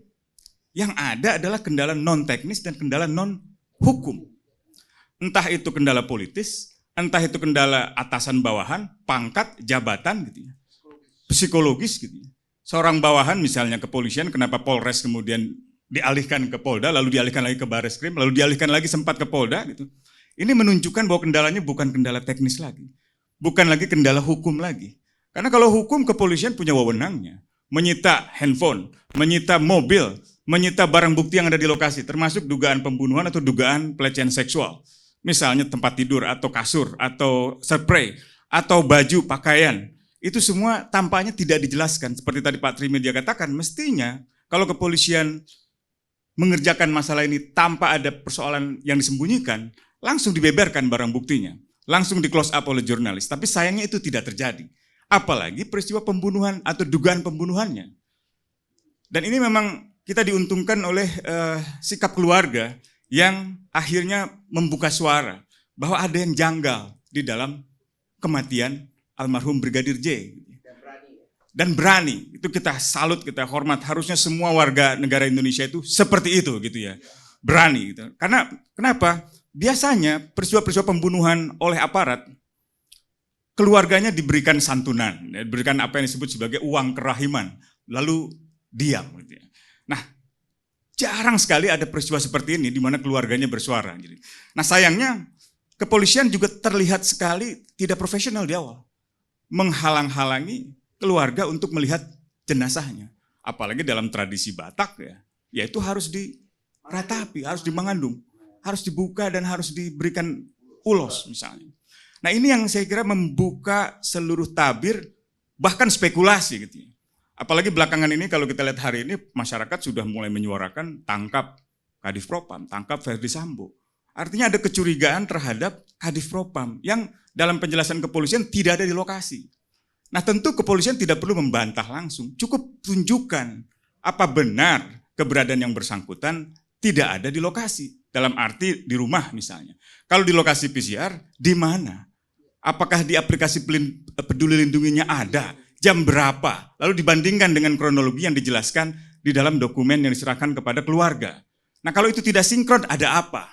Yang ada adalah kendala non-teknis dan kendala non-hukum. Entah itu kendala politis, entah itu kendala atasan bawahan, pangkat, jabatan gitu ya. Psikologis gitu ya. Seorang bawahan misalnya kepolisian, kenapa Polres kemudian dialihkan ke Polda, lalu dialihkan lagi ke Barreskrim, lalu dialihkan lagi sempat ke Polda gitu. Ini menunjukkan bahwa kendalanya bukan kendala teknis lagi. Bukan lagi kendala hukum lagi. Karena kalau hukum kepolisian punya wewenangnya. Menyita handphone, menyita mobil, menyita barang bukti yang ada di lokasi, termasuk dugaan pembunuhan atau dugaan pelecehan seksual. Misalnya tempat tidur atau kasur atau spray atau baju, pakaian. Itu semua tampaknya tidak dijelaskan. Seperti tadi Pak Trimedia katakan, mestinya kalau kepolisian mengerjakan masalah ini tanpa ada persoalan yang disembunyikan, langsung dibeberkan barang buktinya. Langsung di close up oleh jurnalis. Tapi sayangnya itu tidak terjadi. Apalagi peristiwa pembunuhan atau dugaan pembunuhannya. Dan ini memang kita diuntungkan oleh sikap keluarga yang akhirnya membuka suara bahwa ada yang janggal di dalam kematian almarhum Brigadir J. Dan berani, itu kita salut, kita hormat. Harusnya semua warga negara Indonesia itu seperti itu gitu ya, berani gitu. Karena kenapa? Biasanya peristiwa-peristiwa pembunuhan oleh aparat, keluarganya diberikan santunan, diberikan apa yang disebut sebagai uang kerahiman, lalu diam gitu ya. Nah, jarang sekali ada peristiwa seperti ini di mana keluarganya bersuara. Nah, sayangnya kepolisian juga terlihat sekali tidak profesional di awal. Menghalang-halangi keluarga untuk melihat jenazahnya. Apalagi dalam tradisi Batak ya, yaitu harus diratapi, harus dimengandung, harus dibuka dan harus diberikan ulos misalnya. Nah, ini yang saya kira membuka seluruh tabir, bahkan spekulasi gitu ya. Apalagi belakangan ini kalau kita lihat hari ini masyarakat sudah mulai menyuarakan tangkap Kadif Propam, tangkap Verdi Sambo. Artinya ada kecurigaan terhadap Kadif Propam yang dalam penjelasan kepolisian tidak ada di lokasi. Nah tentu kepolisian tidak perlu membantah langsung, cukup tunjukkan apa benar keberadaan yang bersangkutan tidak ada di lokasi. Dalam arti di rumah misalnya. Kalau di lokasi PCR, di mana? Apakah di aplikasi peduli lindunginya ada? Jam berapa, lalu dibandingkan dengan kronologi yang dijelaskan di dalam dokumen yang diserahkan kepada keluarga. Nah kalau itu tidak sinkron, ada apa?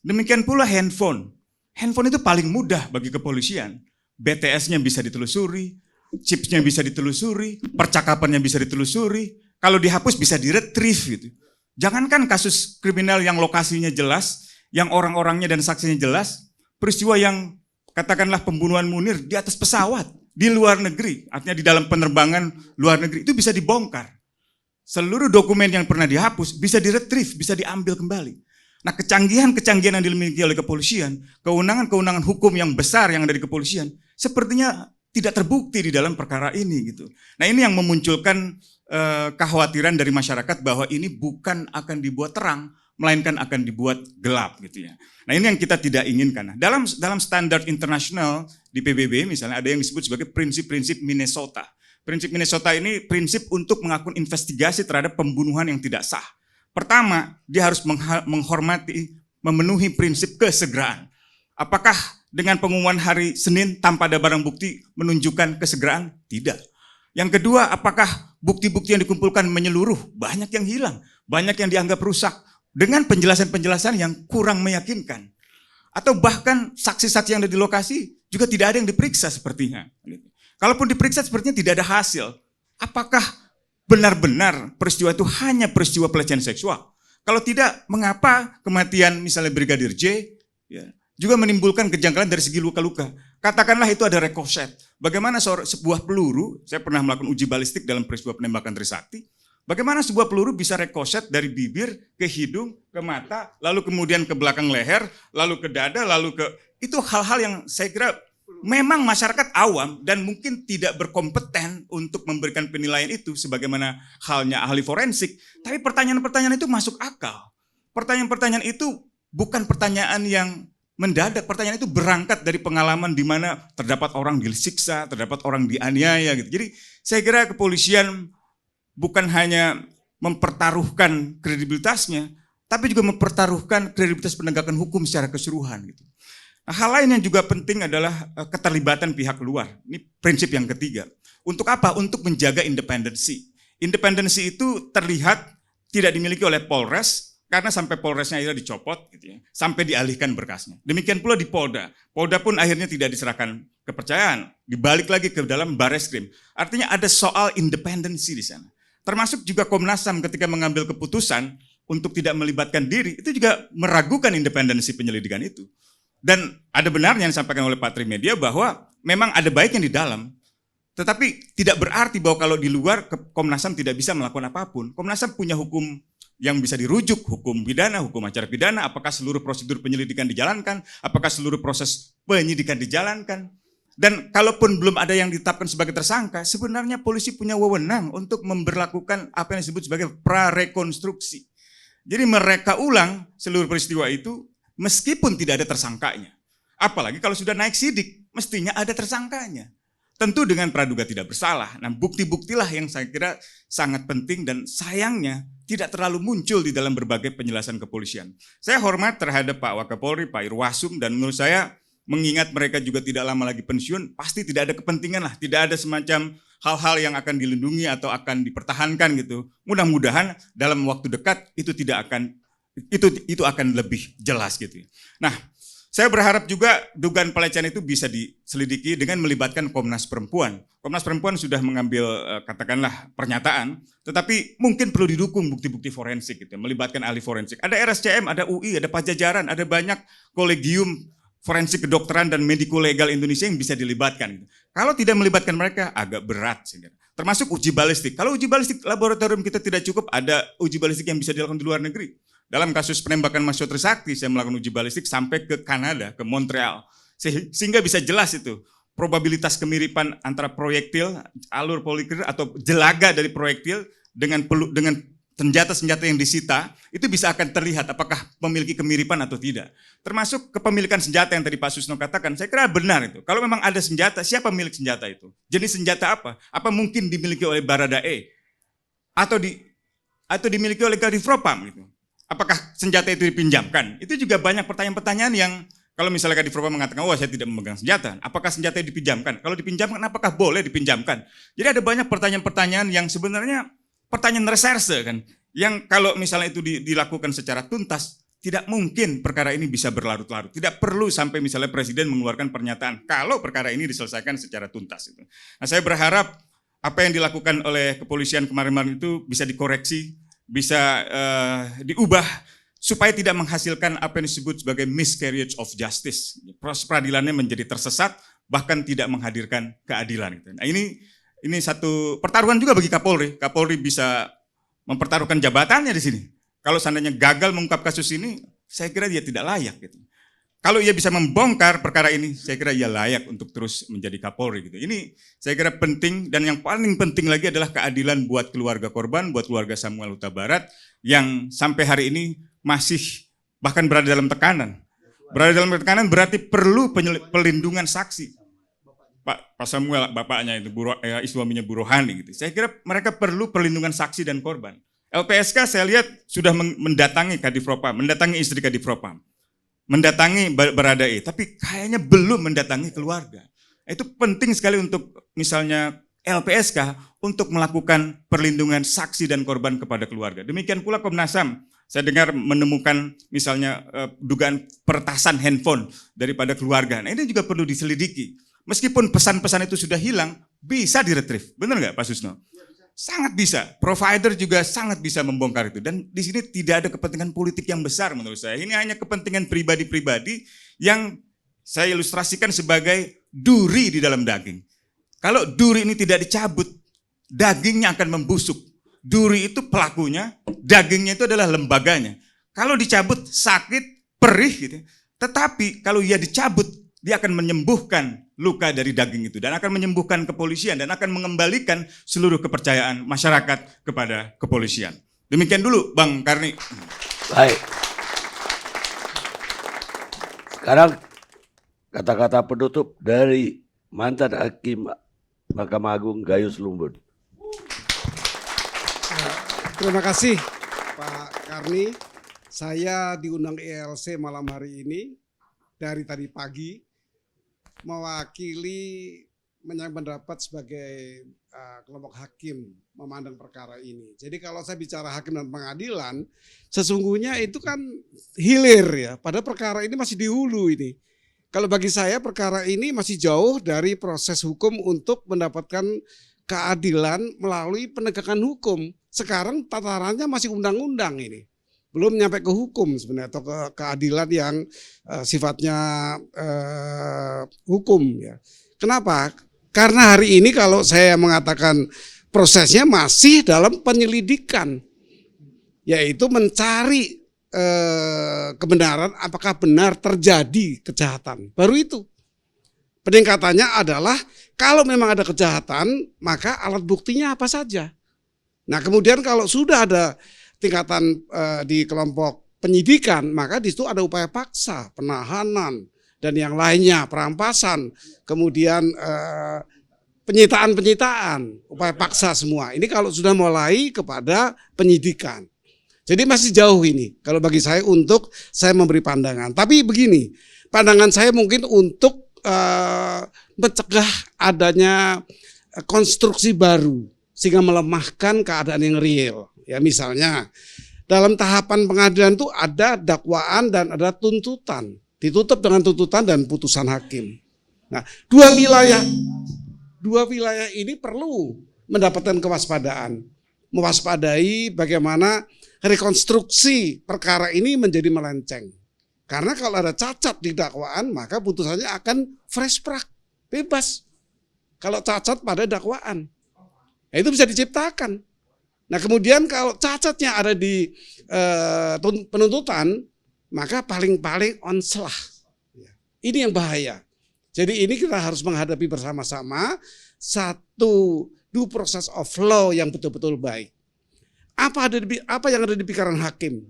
Demikian pula handphone. Handphone itu paling mudah bagi kepolisian. BTS-nya bisa ditelusuri, chipsnya bisa ditelusuri, percakapannya bisa ditelusuri, kalau dihapus bisa diretrieve gitu. Jangankan kasus kriminal yang lokasinya jelas, yang orang-orangnya dan saksinya jelas, peristiwa yang katakanlah pembunuhan Munir di atas pesawat, di luar negeri, artinya di dalam penerbangan luar negeri, itu bisa dibongkar. Seluruh dokumen yang pernah dihapus bisa diretrieve, bisa diambil kembali. Nah kecanggihan-kecanggihan yang dimiliki oleh kepolisian, kewenangan-kewenangan hukum yang besar yang ada di kepolisian, sepertinya tidak terbukti di dalam perkara ini gitu. Nah ini yang memunculkan kekhawatiran dari masyarakat bahwa ini bukan akan dibuat terang, melainkan akan dibuat gelap gitu ya. Nah ini yang kita tidak inginkan. Nah, dalam standar internasional di PBB misalnya ada yang disebut sebagai prinsip-prinsip Minnesota. Prinsip Minnesota ini prinsip untuk melakukan investigasi terhadap pembunuhan yang tidak sah. Pertama, dia harus menghormati, memenuhi prinsip kesegeraan. Apakah dengan pengumuman hari Senin tanpa ada barang bukti menunjukkan kesegeraan? Tidak. Yang kedua, apakah bukti-bukti yang dikumpulkan menyeluruh? Banyak yang hilang, banyak yang dianggap rusak dengan penjelasan-penjelasan yang kurang meyakinkan. Atau bahkan saksi-saksi yang ada di lokasi juga tidak ada yang diperiksa sepertinya. Kalaupun diperiksa sepertinya tidak ada hasil. Apakah benar-benar peristiwa itu hanya peristiwa pelecehan seksual? Kalau tidak, mengapa kematian misalnya Brigadir J ya, juga menimbulkan kejanggalan dari segi luka-luka? Katakanlah itu ada rekoset. Bagaimana sebuah peluru, saya pernah melakukan uji balistik dalam peristiwa penembakan Trisakti, bagaimana sebuah peluru bisa rekoset dari bibir ke hidung, ke mata, lalu kemudian ke belakang leher, lalu ke dada, lalu ke... Itu hal-hal yang saya kira memang masyarakat awam dan mungkin tidak berkompeten untuk memberikan penilaian itu sebagaimana halnya ahli forensik. Tapi pertanyaan-pertanyaan itu masuk akal. Pertanyaan-pertanyaan itu bukan pertanyaan yang mendadak, pertanyaan itu berangkat dari pengalaman di mana terdapat orang disiksa, terdapat orang dianiaya gitu. Jadi saya kira kepolisian bukan hanya mempertaruhkan kredibilitasnya, tapi juga mempertaruhkan kredibilitas penegakan hukum secara keseluruhan gitu. Nah, hal lain yang juga penting adalah keterlibatan pihak luar. Ini prinsip yang ketiga. Untuk apa? Untuk menjaga independensi. Independensi itu terlihat tidak dimiliki oleh Polres, karena sampai Polresnya akhirnya dicopot, gitu ya, sampai dialihkan berkasnya. Demikian pula di Polda. Polda pun akhirnya tidak diserahkan kepercayaan, dibalik lagi ke dalam Barreskrim. Artinya ada soal independensi di sana. Termasuk juga Komnas HAM ketika mengambil keputusan untuk tidak melibatkan diri, itu juga meragukan independensi penyelidikan itu. Dan ada benarnya yang disampaikan oleh Pak Trimedia bahwa memang ada baik yang di dalam, tetapi tidak berarti bahwa kalau di luar Komnas HAM tidak bisa melakukan apapun. Komnas HAM punya hukum yang bisa dirujuk, hukum pidana, hukum acara pidana, apakah seluruh prosedur penyelidikan dijalankan, apakah seluruh proses penyidikan dijalankan. Dan kalaupun belum ada yang ditetapkan sebagai tersangka, sebenarnya polisi punya wewenang untuk memberlakukan apa yang disebut sebagai prarekonstruksi. Jadi mereka ulang seluruh peristiwa itu meskipun tidak ada tersangkanya. Apalagi kalau sudah naik sidik, mestinya ada tersangkanya. Tentu dengan praduga tidak bersalah. Nah, bukti-buktilah yang saya kira sangat penting dan sayangnya tidak terlalu muncul di dalam berbagai penjelasan kepolisian. Saya hormat terhadap Pak Wakapolri, Pak Irwasum, dan menurut saya mengingat mereka juga tidak lama lagi pensiun, pasti tidak ada kepentingan lah, tidak ada semacam hal-hal yang akan dilindungi atau akan dipertahankan gitu. Mudah-mudahan dalam waktu dekat itu tidak akan itu akan lebih jelas gitu. Nah, saya berharap juga dugaan pelecehan itu bisa diselidiki dengan melibatkan Komnas Perempuan. Komnas Perempuan sudah mengambil katakanlah pernyataan, tetapi mungkin perlu didukung bukti-bukti forensik gitu, melibatkan ahli forensik. Ada RSCM, ada UI, ada Pajajaran, ada banyak kolegium forensik kedokteran dan mediko legal Indonesia yang bisa dilibatkan. Gitu. Kalau tidak melibatkan mereka agak berat sih. Termasuk uji balistik. Kalau uji balistik laboratorium kita tidak cukup, ada uji balistik yang bisa dilakukan di luar negeri. Dalam kasus penembakan Mahasiswa Trisakti, saya melakukan uji balistik sampai ke Kanada, ke Montreal. Sehingga bisa jelas itu, probabilitas kemiripan antara proyektil, alur poliklir atau jelaga dari proyektil dengan senjata-senjata yang disita, itu bisa akan terlihat apakah memiliki kemiripan atau tidak. Termasuk kepemilikan senjata yang tadi Pak Susno katakan, saya kira benar itu. Kalau memang ada senjata, siapa milik senjata itu? Jenis senjata apa? Apa mungkin dimiliki oleh Baradae? Atau dimiliki oleh Kadif Propam gitu? Apakah senjata itu dipinjamkan? Itu juga banyak pertanyaan-pertanyaan yang kalau misalnya Kadif Propam mengatakan, saya tidak memegang senjata. Apakah senjata itu dipinjamkan? Kalau dipinjamkan, apakah boleh dipinjamkan? Jadi ada banyak pertanyaan-pertanyaan yang sebenarnya pertanyaan reserse kan. Yang kalau misalnya itu dilakukan secara tuntas, tidak mungkin perkara ini bisa berlarut-larut. Tidak perlu sampai misalnya Presiden mengeluarkan pernyataan kalau perkara ini diselesaikan secara tuntas. Nah, saya berharap apa yang dilakukan oleh kepolisian kemarin-kemarin itu bisa dikoreksi, bisa diubah supaya tidak menghasilkan apa yang disebut sebagai miscarriage of justice. Proses peradilannya menjadi tersesat, bahkan tidak menghadirkan keadilan. Nah, ini satu pertaruhan juga bagi Kapolri. Kapolri bisa mempertaruhkan jabatannya di sini. Kalau seandainya gagal mengungkap kasus ini, saya kira dia tidak layak gitu. Kalau ia bisa membongkar perkara ini, saya kira ia layak untuk terus menjadi Kapolri gitu. Ini saya kira penting, dan yang paling penting lagi adalah keadilan buat keluarga korban, buat keluarga Samuel Huta Barat yang sampai hari ini masih bahkan berada dalam tekanan. Berada dalam tekanan berarti perlu pelindungan saksi. Pak Samuel, bapaknya itu, suaminya Bu Rohani gitu. Saya kira mereka perlu perlindungan saksi dan korban. LPSK saya lihat sudah mendatangi Kadifropam, mendatangi istri Kadifropam, mendatangi Baradae, tapi kayaknya belum mendatangi keluarga. Itu penting sekali untuk misalnya LPSK untuk melakukan perlindungan saksi dan korban kepada keluarga. Demikian pula Komnas HAM. Saya dengar menemukan misalnya dugaan peretasan handphone daripada keluarga. Nah, ini juga perlu diselidiki. Meskipun pesan-pesan itu sudah hilang, bisa diretrieve. Benar nggak Pak Susno? Sangat bisa. Provider juga sangat bisa membongkar itu. Dan di sini tidak ada kepentingan politik yang besar menurut saya. Ini hanya kepentingan pribadi-pribadi yang saya ilustrasikan sebagai duri di dalam daging. Kalau duri ini tidak dicabut, dagingnya akan membusuk. Duri itu pelakunya, dagingnya itu adalah lembaganya. Kalau dicabut sakit, perih gitu. Tetapi kalau ia dicabut, dia akan menyembuhkan luka dari daging itu dan akan menyembuhkan kepolisian dan akan mengembalikan seluruh kepercayaan masyarakat kepada kepolisian. Demikian dulu Bang Karni. Baik. Sekarang kata-kata penutup dari mantan Hakim Mahkamah Agung Gayus Lumbun. Terima kasih Pak Karni. Saya diundang ILC malam hari ini dari tadi pagi mewakili pendapat sebagai kelompok hakim memandang perkara ini. Jadi kalau saya bicara hakim dan pengadilan, sesungguhnya itu kan hilir ya. Pada perkara ini masih di hulu ini. Kalau bagi saya perkara ini masih jauh dari proses hukum untuk mendapatkan keadilan melalui penegakan hukum. Sekarang tatarannya masih undang-undang ini. Belum nyampe ke hukum sebenarnya atau ke keadilan yang sifatnya hukum ya. Kenapa? Karena hari ini kalau saya mengatakan prosesnya masih dalam penyelidikan, yaitu mencari kebenaran apakah benar terjadi kejahatan. Baru itu. Peningkatannya adalah kalau memang ada kejahatan, maka alat buktinya apa saja. Nah, kemudian kalau sudah ada tingkatan di kelompok penyidikan, maka di situ ada upaya paksa, penahanan, dan yang lainnya, perampasan, kemudian penyitaan, upaya paksa semua. Ini kalau sudah mulai kepada penyidikan. Jadi masih jauh ini, kalau bagi saya untuk saya memberi pandangan. Tapi begini, pandangan saya mungkin untuk mencegah adanya konstruksi baru, sehingga melemahkan keadaan yang real. Ya misalnya dalam tahapan pengadilan itu ada dakwaan dan ada tuntutan. Ditutup dengan tuntutan dan putusan hakim. Nah, dua wilayah ini perlu mendapatkan kewaspadaan. Mewaspadai bagaimana rekonstruksi perkara ini menjadi melenceng. Karena kalau ada cacat di dakwaan, maka putusannya akan fresh track, bebas. Kalau cacat pada dakwaan. Nah, itu bisa diciptakan. Nah kemudian kalau cacatnya ada di penuntutan, maka paling-paling onslah. Ini yang bahaya. Jadi ini kita harus menghadapi bersama-sama satu due process of law yang betul-betul baik. Apa yang ada di pikiran hakim?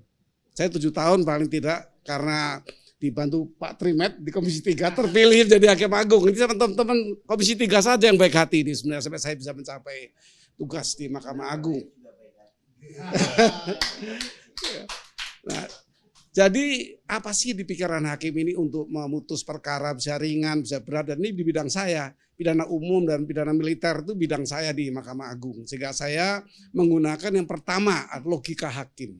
Saya 7 tahun paling tidak karena dibantu Pak Trimet di Komisi 3 terpilih jadi Hakim Agung. Ini teman-teman Komisi 3 saja yang baik hati ini sebenarnya sampai saya bisa mencapai tugas di Mahkamah Agung. Nah, jadi apa sih di pikiran hakim ini untuk memutus perkara bisa ringan, bisa berat, dan ini di bidang saya, pidana umum dan pidana militer itu bidang saya di Mahkamah Agung. Sehingga saya menggunakan yang pertama logika hakim.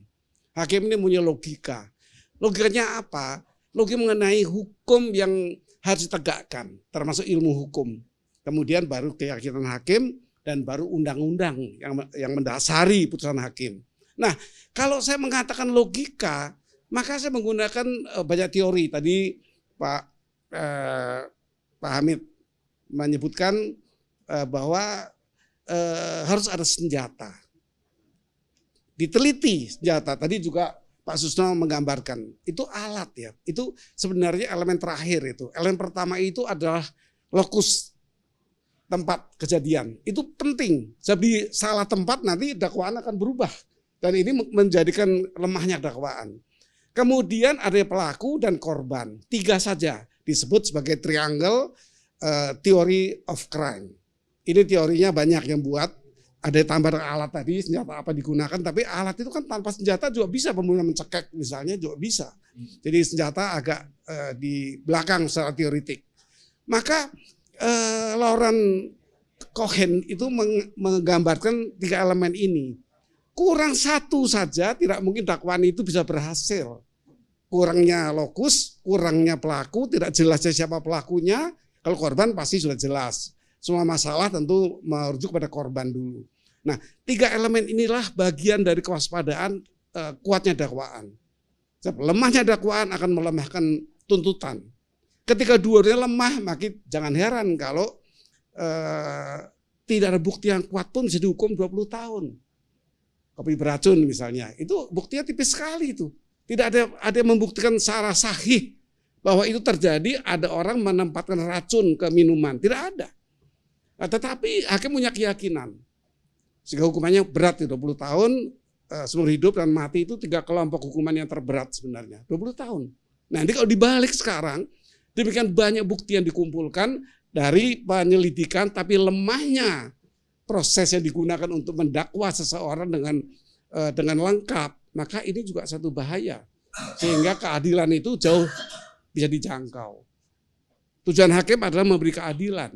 Hakim ini punya logika. Logikanya apa? Logika mengenai hukum yang harus ditegakkan, termasuk ilmu hukum. Kemudian baru keyakinan hakim, dan baru undang-undang yang mendasari putusan hakim. Nah, kalau saya mengatakan logika, maka saya menggunakan banyak teori. Tadi Pak Hamid menyebutkan bahwa harus ada senjata. Diteliti senjata. Tadi juga Pak Susno menggambarkan. Itu alat ya. Itu sebenarnya elemen terakhir itu. Elemen pertama itu adalah lokus tempat kejadian. Itu penting. Jadi salah tempat nanti dakwaan akan berubah. Dan ini menjadikan lemahnya dakwaan. Kemudian ada pelaku dan korban. 3 saja disebut sebagai triangle theory of crime. Ini teorinya banyak yang buat. Ada tambah alat tadi, senjata apa digunakan. Tapi alat itu kan tanpa senjata juga bisa, pembunuhan mencekik misalnya juga bisa. Jadi senjata agak di belakang secara teoritik. Maka Lauren Cohen itu menggambarkan 3 elemen ini. Kurang satu saja tidak mungkin dakwaan itu bisa berhasil. Kurangnya lokus, kurangnya pelaku, tidak jelas siapa pelakunya. Kalau korban pasti sudah jelas. Semua masalah tentu merujuk pada korban dulu. Nah, 3 elemen inilah bagian dari kewaspadaan kuatnya dakwaan. Lemahnya dakwaan akan melemahkan tuntutan. Ketika dua-duanya lemah, maka jangan heran kalau tidak ada bukti yang kuat pun bisa dihukum 20 tahun. Kopi beracun misalnya, itu buktinya tipis sekali itu. Tidak ada yang membuktikan secara sahih bahwa itu terjadi, ada orang menempatkan racun ke minuman. Tidak ada. Nah, tetapi hakim punya keyakinan. Sehingga hukumannya berat, 20 tahun, seumur hidup dan mati itu 3 kelompok hukuman yang terberat sebenarnya. 20 tahun. Nah, nanti kalau dibalik sekarang, demikian banyak bukti yang dikumpulkan dari penyelidikan, tapi lemahnya proses yang digunakan untuk mendakwa seseorang dengan lengkap, maka ini juga satu bahaya. Sehingga keadilan itu jauh bisa dijangkau. Tujuan hakim adalah memberi keadilan.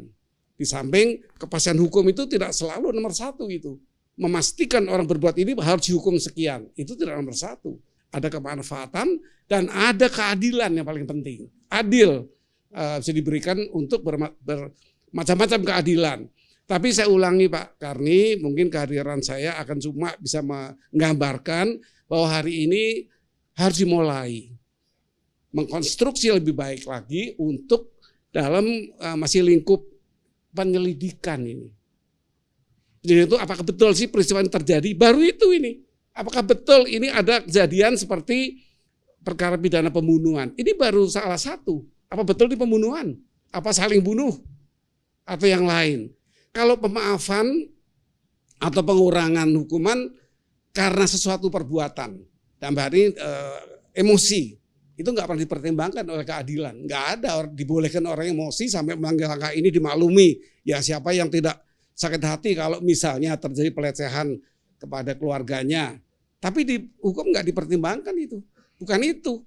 Di samping kepastian hukum itu tidak selalu nomor 1 itu. Memastikan orang berbuat ini harus dihukum sekian. Itu tidak nomor 1. Ada kemanfaatan dan ada keadilan yang paling penting. Adil bisa diberikan untuk bermacam-macam keadilan. Tapi saya ulangi Pak Karni, mungkin kehadiran saya akan cuma bisa menggambarkan bahwa hari ini harus dimulai. Mengkonstruksi lebih baik lagi untuk dalam masih lingkup penyelidikan ini. Jadi itu apakah betul sih peristiwa yang terjadi? Baru itu ini. Apakah betul ini ada kejadian seperti perkara pidana pembunuhan? Ini baru salah satu. Apa betul di pembunuhan? Apa saling bunuh? Atau yang lain? Kalau pemaafan atau pengurangan hukuman karena sesuatu perbuatan, dalam hal ini emosi, itu nggak pernah dipertimbangkan oleh keadilan. Nggak ada dibolehkan orang emosi sampai mengambil langkah ini dimaklumi. Ya siapa yang tidak sakit hati kalau misalnya terjadi pelecehan kepada keluarganya. Tapi di hukum nggak dipertimbangkan itu. Bukan itu.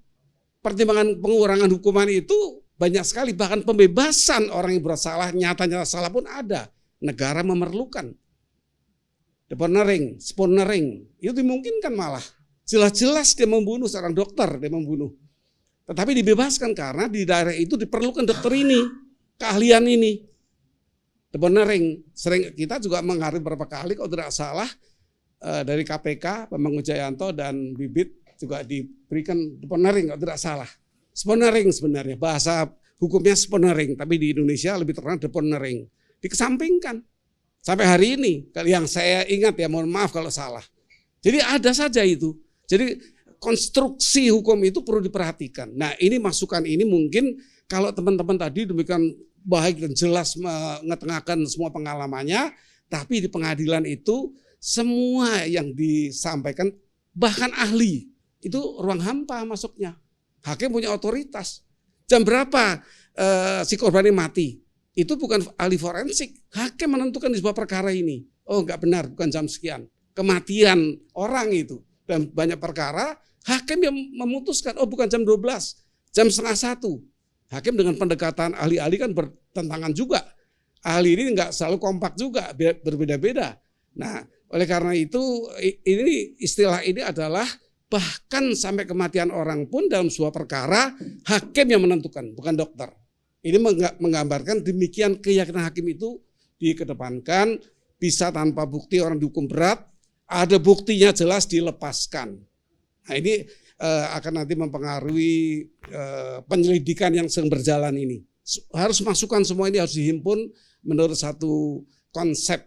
Pertimbangan pengurangan hukuman itu banyak sekali. Bahkan pembebasan orang yang bersalah, nyata-nyata salah pun ada. Negara memerlukan. Deponering, sponering, itu dimungkinkan malah. Jelas-jelas dia membunuh, seorang dokter dia membunuh. Tetapi dibebaskan karena di daerah itu diperlukan dokter ini, keahlian ini. Deponering, sering kita juga menghargai beberapa kali kalau tidak salah dari KPK, Bambang Wijayanto dan Bibit juga diberikan deponering kalau tidak salah. Sponering sebenarnya, bahasa hukumnya sponering, tapi di Indonesia lebih terkenal deponering. Dikesampingkan sampai hari ini, yang saya ingat ya, mohon maaf kalau salah. Jadi ada saja itu. Jadi konstruksi hukum itu perlu diperhatikan. Nah ini masukan ini mungkin kalau teman-teman tadi demikian baik dan jelas mengetengahkan semua pengalamannya, tapi di pengadilan itu semua yang disampaikan bahkan ahli itu ruang hampa masuknya. Hakim punya otoritas. Jam berapa si korban ini mati? Itu bukan ahli forensik. Hakim menentukan di sebuah perkara ini. Oh enggak benar, bukan jam sekian. Kematian orang itu. Dan banyak perkara, hakim yang memutuskan, oh bukan jam 12, jam 12:30. Hakim dengan pendekatan ahli-ahli kan bertentangan juga. Ahli ini enggak selalu kompak juga, berbeda-beda. Nah, oleh karena itu, ini istilah ini adalah bahkan sampai kematian orang pun dalam sebuah perkara, hakim yang menentukan, bukan dokter. Ini menggambarkan demikian keyakinan hakim itu dikedepankan, bisa tanpa bukti orang dihukum berat, ada buktinya jelas dilepaskan. Nah ini akan nanti mempengaruhi penyelidikan yang sedang berjalan ini. Harus masukan semua ini harus dihimpun menurut satu konsep,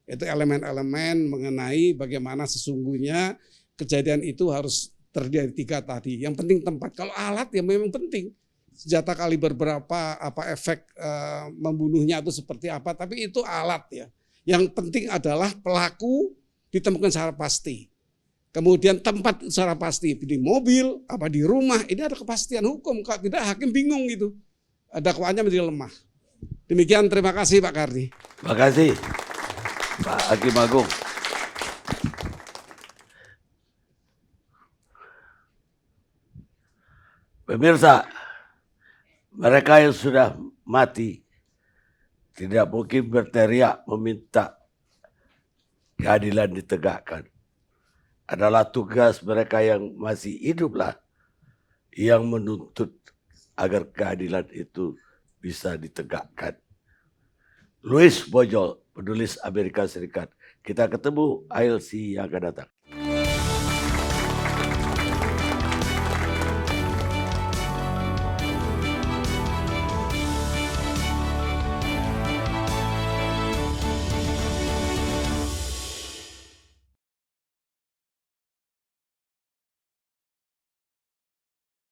yaitu elemen-elemen mengenai bagaimana sesungguhnya kejadian itu harus terdiri dari 3 tadi. Yang penting tempat, kalau alat ya memang penting. Senjata kaliber berapa, apa efek membunuhnya itu seperti apa, tapi itu alat ya. Yang penting adalah pelaku ditemukan secara pasti. Kemudian tempat secara pasti di mobil, apa di rumah, ini ada kepastian hukum. Kalau tidak hakim bingung gitu. Dakwaannya menjadi lemah. Demikian, terima kasih Pak Karni. Terima kasih Pak Hakim Agung. Pemirsa, mereka yang sudah mati tidak mungkin berteriak meminta keadilan ditegakkan. Adalah tugas mereka yang masih hiduplah yang menuntut agar keadilan itu bisa ditegakkan. Louis Boyol, penulis Amerika Serikat. Kita ketemu ILC yang akan datang.